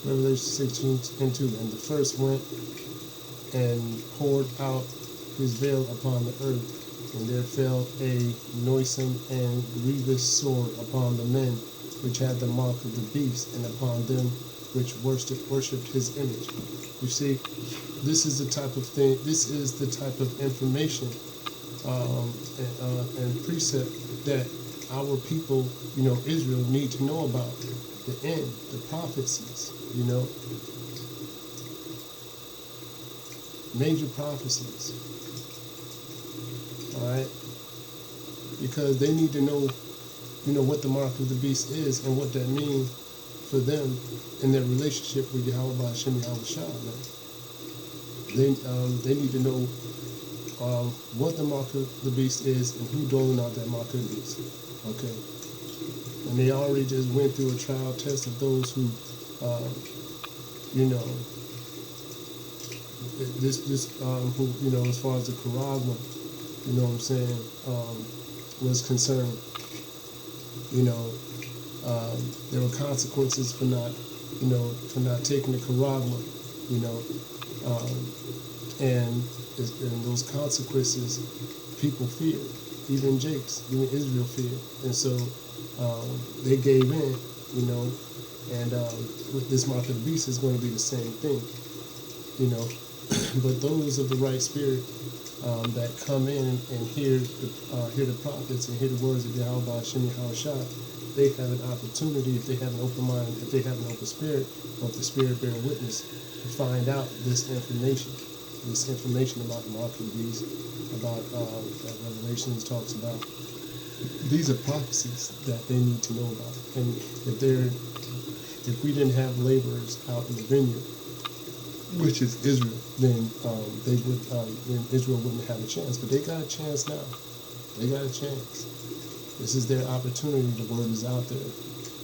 Revelation 16 and 2. And the first went and poured out his veil upon the earth, and there fell a noisome and grievous sword upon the men which had the mark of the beast, and upon them which worshipped his image. You see, this is the type of thing, this is the type of information and precept that our people, Israel, need to know about. The end, the prophecies, major prophecies, all right? Because they need to know, what the mark of the beast is and what that means for them in their relationship with Yahweh Hashem Yahweh Shah, man. They need to know what the mark of the beast is and who doling out that mark of the beast, okay? And they already just went through a trial test of those who, who, as far as the charagma, was concerned, there were consequences for not, for not taking the charagma, and those consequences people feared. Even Israel feared. And so they gave in, and with this mark of the beast is going to be the same thing, But those of the right spirit that come in and hear the prophets and hear the words of Yahweh Hashem Yahweh Shah, they have an opportunity, if they have an open mind, if they have an open spirit, or if the spirit bear witness, to find out this information about the mark of the beast, about that Revelations talks about. These are prophecies that they need to know about. And if we didn't have laborers out in the vineyard, which is Israel, then then Israel wouldn't have a chance. But they got a chance now. They got a chance. This is their opportunity. The word is out there.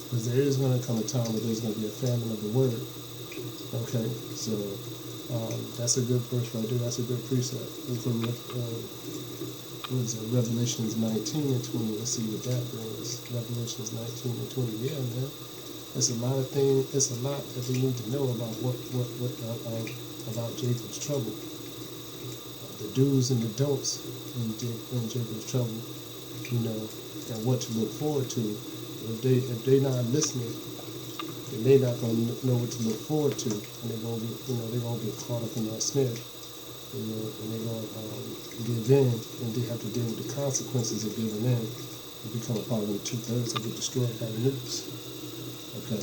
Because there is going to come a time where there's going to be a famine of the word. Okay, so that's a good verse right there. That's a good precept. From Revelations 19 and 20. Let's see what that brings. Revelations 19 and 20. Yeah, man. There's a lot of things. It's a lot that we need to know about about Jacob's trouble, the do's and the don'ts in Jacob's trouble, and what to look forward to. If they not listening, then they're not going to know what to look forward to, and they're going to get caught up in that snare, and they're going to give in, and they have to deal with the consequences of giving in, and become a part of the 2/3 that get destroyed by the nukes. Okay.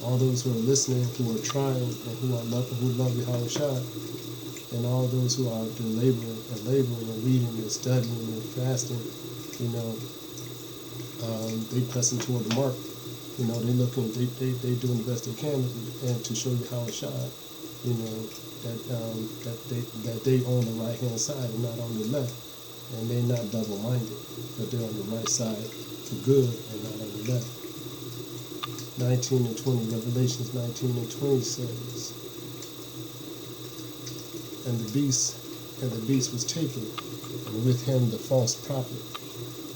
All those who are listening, who are trying, and who love Yahweh Shah, and all those who are laboring and reading and studying and fasting, they pressing toward the mark. They looking, they doing the best they can, and to show Yahweh Shah, that they on the right hand side and not on the left, and they're not double-minded, but they're on the right side for good and not on the left. 19 and 20, Revelations 19 and 20 says, and the beast was taken, and with him the false prophet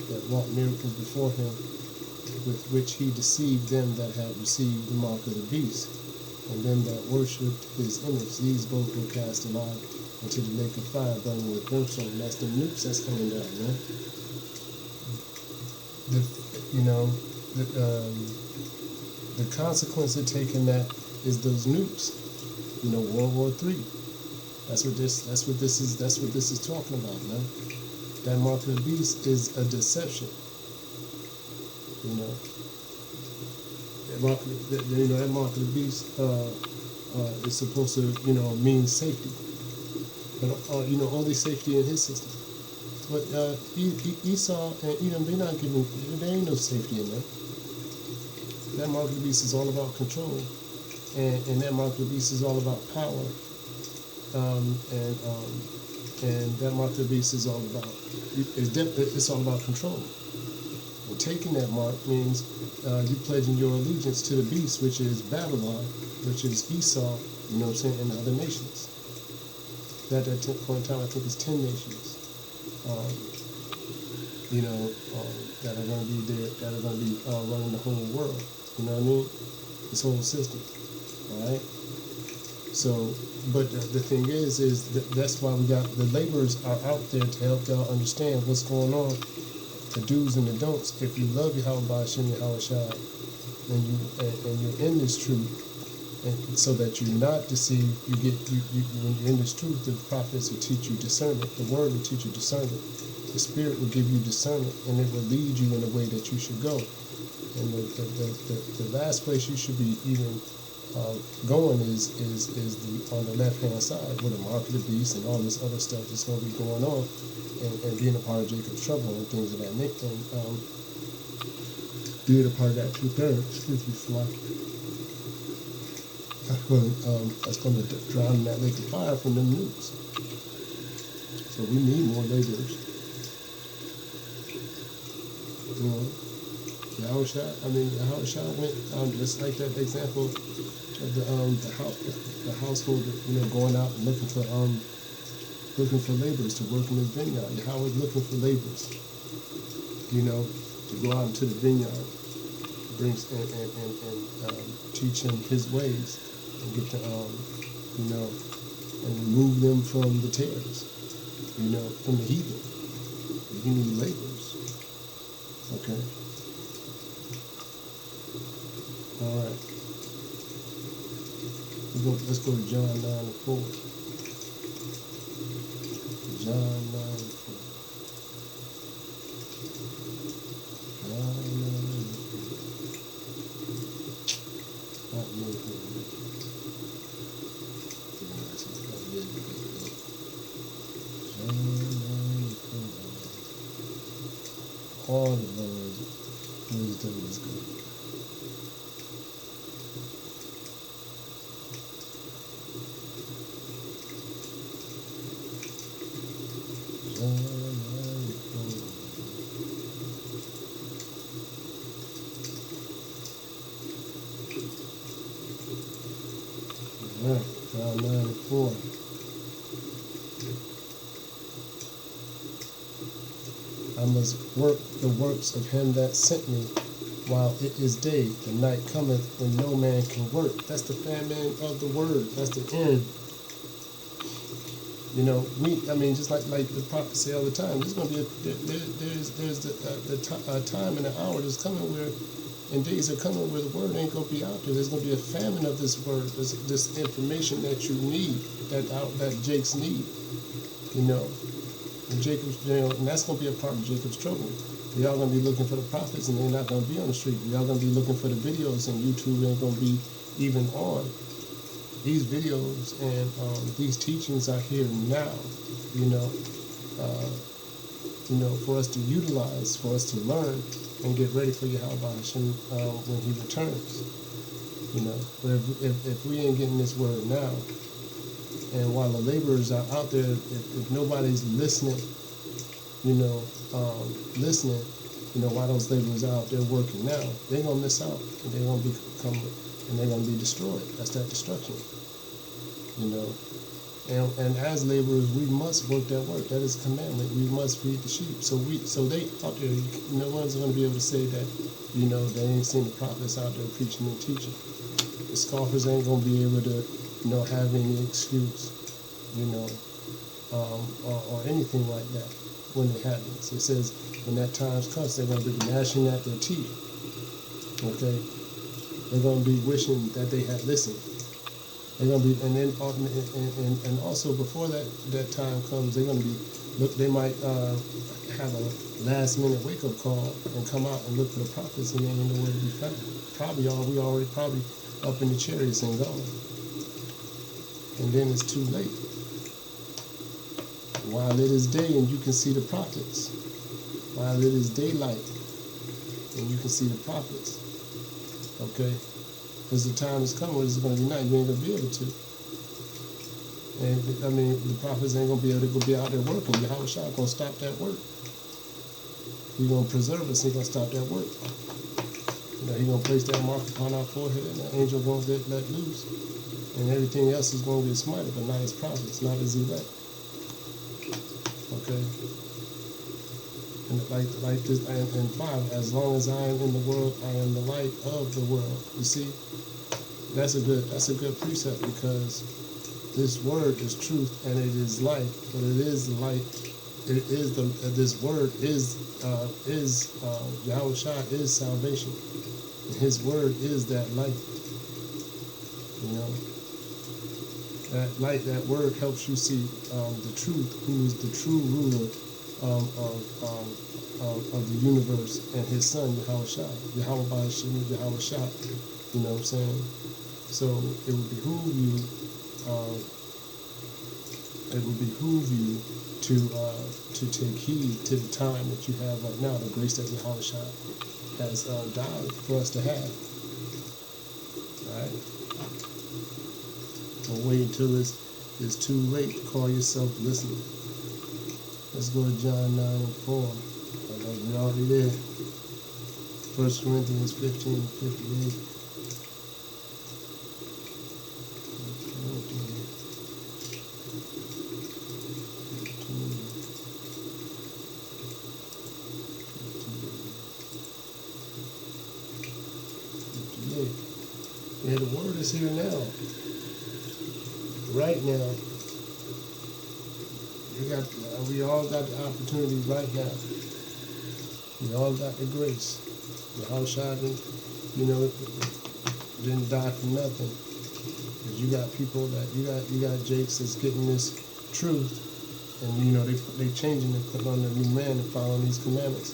that wrought miracles before him, with which he deceived them that had received the mark of the beast, and them that worshipped his image. These both were cast alive into the lake of fire burning with brimstone. That's the nukes that's coming down, man. the you know the consequence of taking that is those nukes. World War III. That's what this is talking about, man. That mark of the beast is a deception. That mark of the beast is supposed to mean safety, but only safety in his system. But Esau and Edom, there ain't no safety in them. That mark of the beast is all about control, and that mark of the beast is all about power, and that mark of the beast is all about it's all about control. And taking that mark means you pledging your allegiance to the beast, which is Babylon, which is Esau, and the other nations. At that point in time, I think it's 10 nations. That are going to be there, that are going to be running the whole world. You know what I mean? This whole system. All right. So, but the thing is that's why we got the laborers are out there to help y'all understand what's going on, the do's and the don'ts. If you love Yahweh Ba'ashem Yahweh Shai, and you're in this truth, and so that you're not deceived, when you're in this truth, the prophets will teach you discernment. The word will teach you discernment. The Spirit will give you discernment, and it will lead you in the way that you should go. And the last place you should be even going is on the left hand side, with the mark of the beast and all this other stuff that's going to be going on, and being a part of Jacob's trouble and things of that nature, and being a part of that 2/3. Excuse me, Slack. That's going to drown that lake of fire from them nukes. So we need more laborers. Yahushua went just like that example of the household, going out and looking for laborers to work in his vineyard. Yahweh was looking for laborers, to go out into the vineyard, brings and teach him his ways, and get to and remove them from the tares, from the heathen. You need laborers. Okay. All right. Let's go to John 9:4. John 9:4. John 9:4. Not me. John 9:4. All the Lord's wisdom is good. John 9:4. I must work the works of him that sent me while it is day. The night cometh when no man can work. That's the famine of the word. That's the end. Just like the prophets say all the time, there's going to be a time and an hour that's coming where, and days are coming where the word ain't going to be out there. There's going to be a famine of this word, this information that you need, that Jake's need, and Jacob's, and that's going to be a part of Jacob's trouble. Y'all going to be looking for the prophets, and they're not going to be on the street. Y'all going to be looking for the videos, and YouTube ain't going to be even on. These videos and these teachings are here now, for us to utilize, for us to learn and get ready for Yahweh Hashem when he returns. But if we ain't getting this word now, and while the laborers are out there, if nobody's listening, while those laborers are out there working now, they're gonna miss out, and they're gonna and they're gonna be destroyed. That's that destruction. And as laborers, we must work that work. That is a commandment. We must feed the sheep. So they out there, no one's going to be able to say that, they ain't seen the prophets out there preaching and teaching. The scoffers ain't going to be able to, have any excuse, or anything like that when it happens. It says, when that time comes, they're going to be gnashing at their teeth. Okay? They're going to be wishing that they had listened. They're going to be, and then, and also before that time comes, they're going to be, they might have a last minute wake up call and come out and look for the prophets, and they ain't nowhere to be found. We already probably up in the chariots and gone. And then it's too late. While it is day and you can see the prophets, while it is daylight and you can see the prophets, okay? Because the time is coming where it's going to be night, you ain't going to be able to. And I mean, the prophets ain't going to be able to go be out there working. Yahweh Shah going to stop that work. He's going to preserve us, he's going to stop that work. You know, he's going to place that mark upon our forehead, and the angel going to get let loose. And everything else is going to get smited, but not as prophets, not as elect. Okay? And like this, and 5, as long as I am in the world, I am the light of the world. You see? That's a good precept, because this word is truth and it is light, but it is light. It is this word is Yahweh Shah is salvation. And his word is that light. You know? That light, that word helps you see the truth, who is the true ruler of the universe, and his son, Yahweh Shah. Yahweh Ba'ashim, Yahweh Shah. You know what I'm saying? So it would behoove you to take heed to the time that you have right now, the grace that Yahweh Shah has died for us to have. All right? Don't wait until it's too late to call yourself listening. Let's go to John 9 and 4. We're already there. 1 Corinthians 15 and 58. Yeah, the word is here now. Right now. We all got the opportunity right now. We all got the grace. Yahweh Shah didn't die for nothing. Because you got people that you got Jakes that's getting this truth, and they changing and putting on the new man and following these commandments.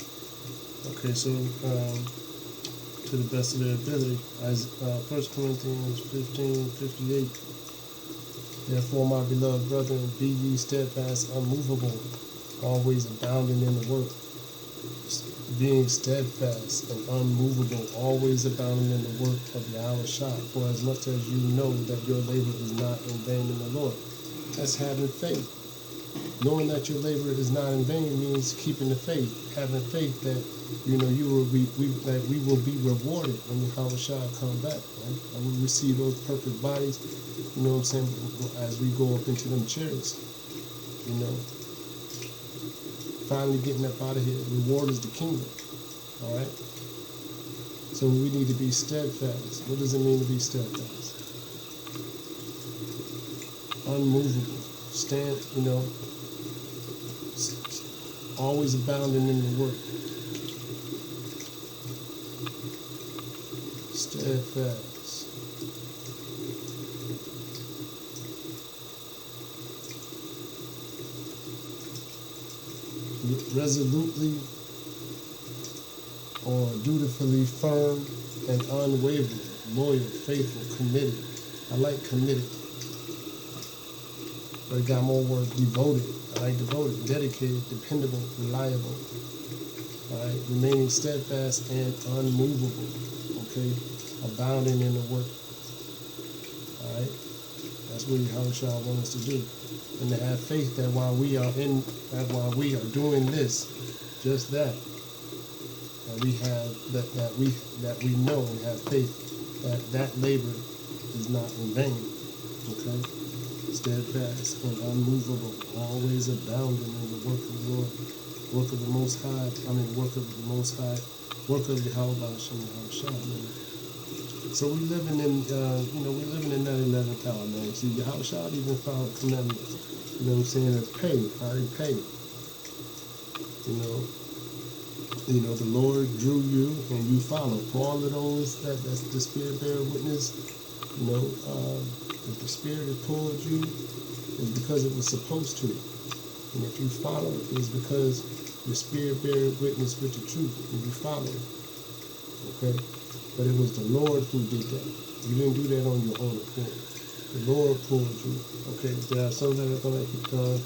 Okay, so to the best of their ability, as 1 Corinthians 15:58. Therefore, my beloved brethren, be ye steadfast, unmovable, always abounding in the work. Being steadfast and unmovable, always abounding in the work of Yahweh Shah, for as much as you know that your labor is not in vain in the Lord. That's having faith. Knowing that your labor is not in vain means keeping the faith, having faith that we will be rewarded when Yahweh Shah come back, right? And we receive those perfect bodies. You know what I'm saying? As we go up into them chariots, finally getting up out of here. The reward is the kingdom. All right. So we need to be steadfast. What does it mean to be steadfast? Unmovable. Stand. Always abounding in the work. Steadfast. Resolutely or dutifully firm and unwavering, loyal, faithful, committed. I like committed. But it got more words. Devoted. I like devoted. Dedicated, dependable, reliable. All right. Remaining steadfast and unmovable. Okay. Abounding in the work. All right. That's what Yahweh Shah wants us to do. And to have faith that while we are doing this, just that we have that we know and have faith that labor is not in vain. Okay? Steadfast and unmovable, always abounding in the work of the Lord, work of the Most High, work of the Most High, work of Yahweh Ba'ashim Yahweh Shah. So we living in that 11th hour, man. See, Yahweh Shah even found commandments. You know what I'm saying? It's pay. I already pay. You know, the Lord drew you and you follow. For all of those that's the Spirit bearing witness, you know, if the Spirit has pulled you, it's because it was supposed to. And if you follow, it's because the Spirit bearing witness with the truth and you follow. Okay? But it was the Lord who did that. You didn't do that on your own accord. The Lord pulled you. Okay? There are some that are going to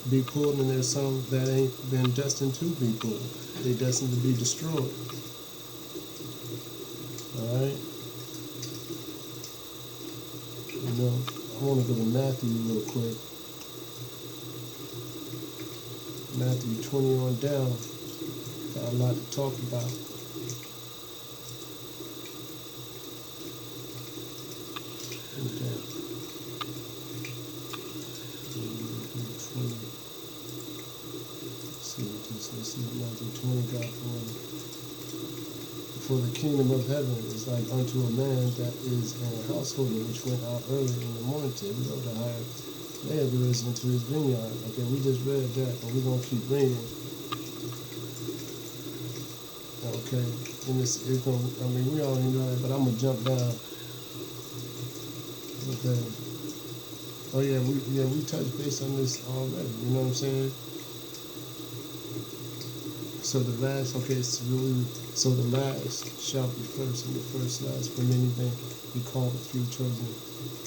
be pulled, and there's some that ain't been destined to be pulled. They destined to be destroyed. All right. You know, I want to go to Matthew real quick. Matthew 20 on down. Got a lot to talk about. Okay. Let's see what Matthew 20 got for me. For the kingdom of heaven is like unto a man that is in a household which went out early in the morning to hire laborers into his vineyard. Okay, we just read that, but we're going to keep reading. Okay, and it's going to, I mean, we already know that, but I'm going to jump down. Okay. Oh yeah, we touched base on this already, you know what I'm saying? So the last, okay, it's really, so the last shall be first, and the first last. For many men he called a few chosen.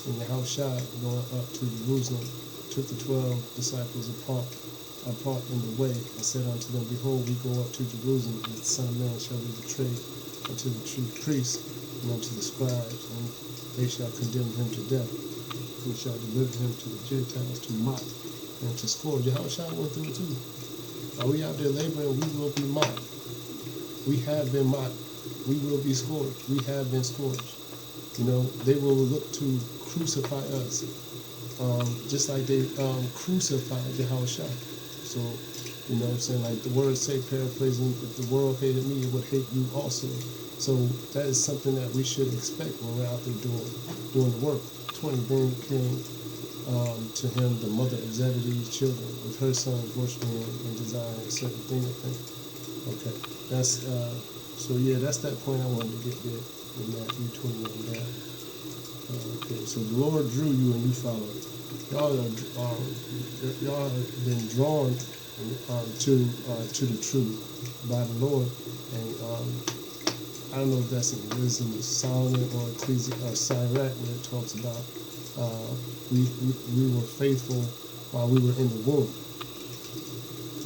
And the house shot going up to Jerusalem, took the 12 disciples apart in the way, and said unto them, Behold, we go up to Jerusalem, and the Son of Man shall be betrayed unto the chief priests and unto the scribes, and they shall condemn him to death, and shall deliver him to the Gentiles to mock and to scourge. The house shot went through too. Are we out there laboring? We will be mocked. We have been mocked. We will be scourged. We have been scourged. You know, they will look to crucify us, just like they crucified Yahushua. So, you know what I'm saying? Like the words say, paraphrasing, if the world hated me, it would hate you also. So that is something that we should expect when we're out there doing the work. 20 then came to him the mother of Zebedee's children with her sons worshiping and desiring a certain thing, I think. Okay, that's so yeah, that's that point I wanted to get there in Matthew 21 down. Okay, so the Lord drew you and you followed. Y'all have been drawn to the truth by the Lord, and I don't know if that's in Wisdom of Solomon or Sirach, where it talks about we were faithful while we were in the womb.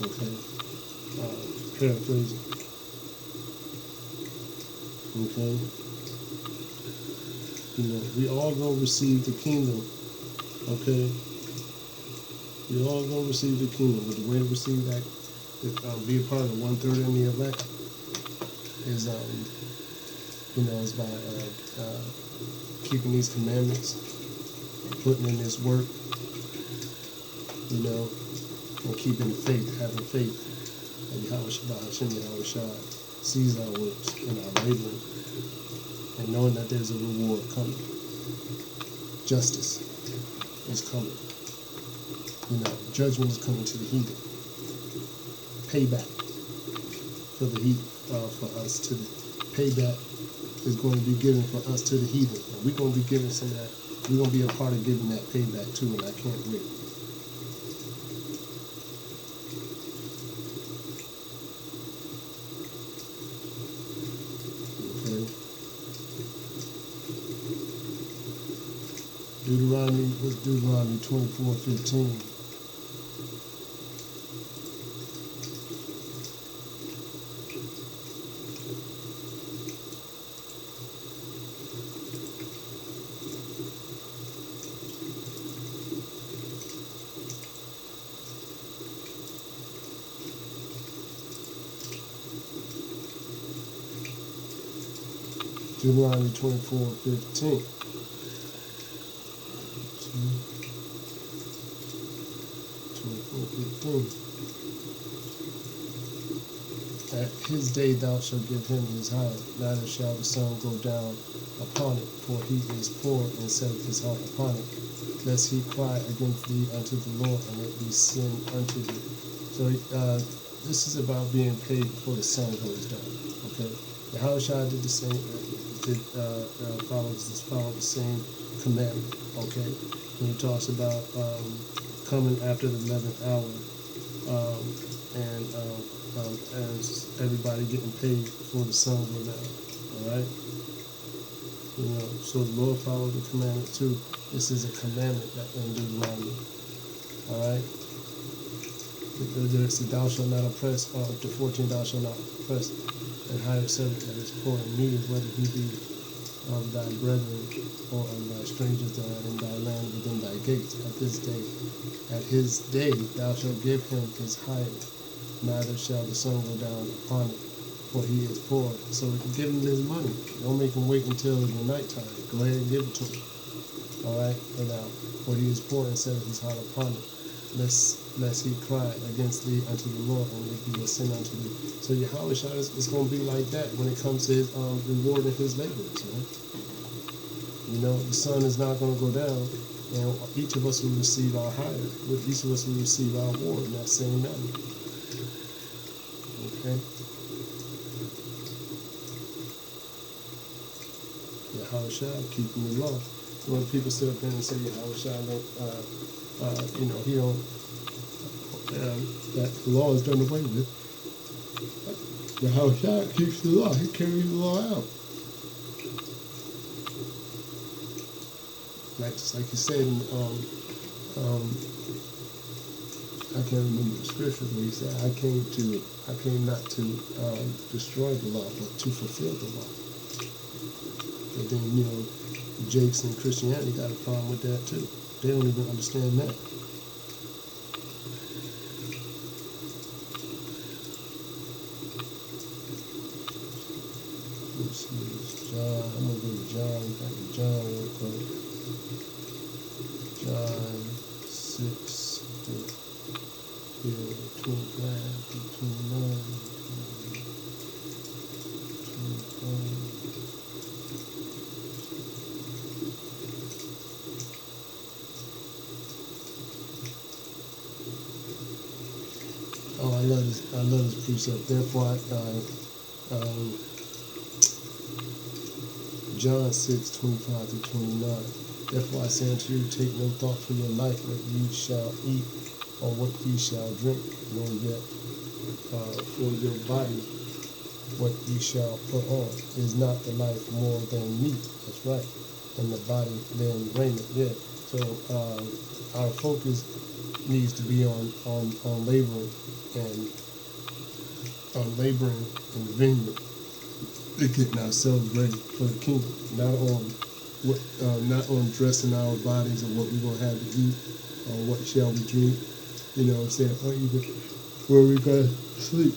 Okay, paraphrasing. Okay, you know, we all gonna receive the kingdom. Okay, we all gonna receive the kingdom. But the way to receive that, be a part of the 1/3 in the elect, is you know, is by keeping these commandments, putting in this work, you know, and keeping the faith, having faith that Yahushua sees our works and our laboring, and knowing that there's a reward coming. Justice is coming. You know, judgment is coming to the heathen. Payback for the heathen, for us to the payback is going to be given for us to the heathen. And we're going to be giving some of that. We're going to be a part of giving that payback too, and I can't wait. Okay. Deuteronomy 24:15. Deuteronomy 24:15. At his day thou shalt give him his hire, neither shall the sun go down upon it, for he is poor and setteth his heart upon it, lest he cry against thee unto the Lord, and it be sin unto thee. So this is about being paid before the sun goes down. Okay, Yahushua did the same. Followed the same commandment. Okay, when he talks about coming after the 11th hour, and as everybody getting paid before the sun goes down. All right. So the Lord followed the commandment too. This is a commandment that in Deuteronomy. All right. There's the thou shalt not oppress, up to 14, thou shalt not oppress and hire a servant that is poor and needy, whether he be of thy brethren or of thy strangers that are in thy land within thy gates. At his day thou shalt give him his hire, neither shall the sun go down upon it, for he is poor. So give him his money. Don't make him wait until the nighttime. Go ahead and give it to him. All right, for now. For he is poor and set his heart upon it, lest he cry against thee unto the Lord and make thee a sin unto thee. So Yahushua is going to be like that when it comes to his rewarding his laborers. The sun is not going to go down, and each of us will receive our hire. Each of us will receive our reward in that same manner. Okay. Yahushua keeping the law. When people sit up there and say Yahushua don't, he don't, that the law is done away with. Yahushua keeps the law. He carries the law out. Like he said in, I can't remember the scripture, but he said, I came not to destroy the law, but to fulfill the law. And then, Jakes and Christianity got a problem with that too. They don't even understand that. Let's see, it's John. I'm going to go to John real quick. John 6, 25 to 29. 25. Oh, I love this precept. Therefore, John 6, 25 to 29. Therefore I say unto you, take no thought for your life, what ye shall eat, or what ye shall drink, nor yet for your body, what ye shall put on. Is not the life more than meat? That's right. And the body than raiment. Yeah. So our focus needs to be on laboring and on laboring in the vineyard, and getting ourselves ready for the kingdom, not on dressing our bodies or what we're gonna have to eat or what shall we drink. You know what I'm saying? Or even where we're gonna sleep.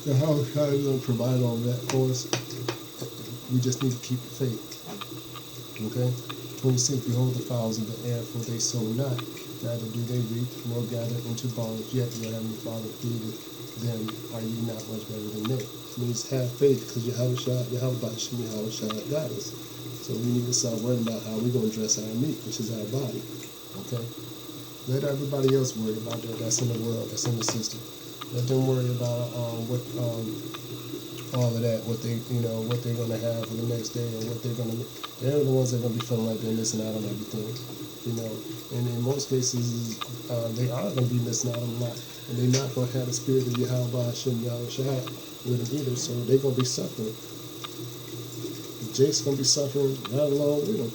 So how is gonna provide all that for us? We just need to keep the faith. Okay? 26, behold the fowls of the air, for they sow not, neither do they reap, nor gather into barns, yet your heavenly Father feedeth them. Are ye not much better than they? It means have faith, because Yahushua got us. So we need to start worrying about how we're going to dress our meat, which is our body. Okay? Let everybody else worry about that. That's in the world. That's in the system. Let them worry about all of that, what they're going to have for the next day, or what they're going to. They're the ones that are going to be feeling like they're missing out on everything, And in most cases, they are going to be missing out on a lot, and they're not going to have the spirit of Yahweh Yahushua with them either. So they're going to be suffering. Jake's going to be suffering right along with them.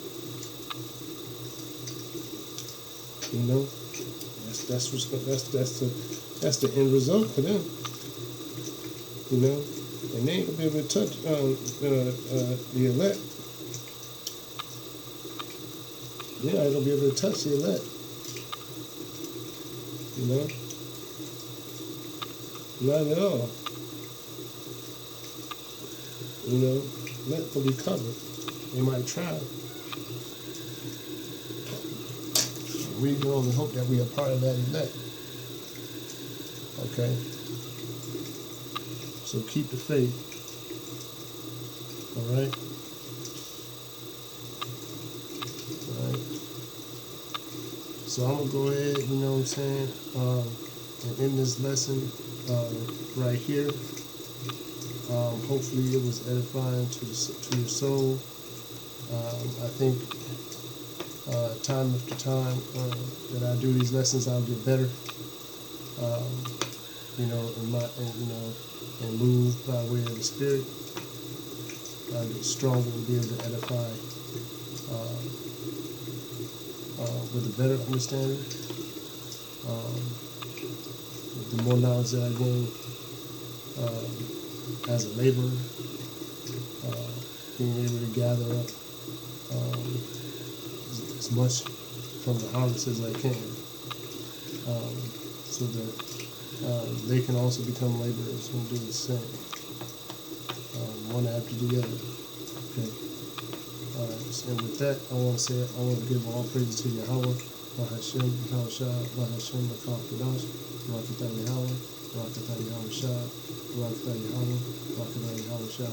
That's the end result for them. And they ain't gonna be able to touch the elect. They're not gonna be able to touch the elect. Not at all. Elect will be covered. They might try. We can only hope that we are part of that elect. Okay? So keep the faith. Alright? Alright. So I'm going to go ahead, you know what I'm saying? And in this lesson right here, hopefully it was edifying to your soul. I think time after time that I do these lessons, I'll get better. And move by way of the Spirit. I get stronger and be able to edify with a better understanding. The more knowledge that I gain as a laborer, being able to gather up as much from the harvest as I can, so that they can also become laborers and do the same, one after the other. Okay. And with that, I want to give all praises to Yahweh, Bahashem, Yahushua, Bahashem, Bakakadash, Rakatha Yahweh, Rakatha Yahushua, Rakatha Yahweh, Rakatha Yahushua.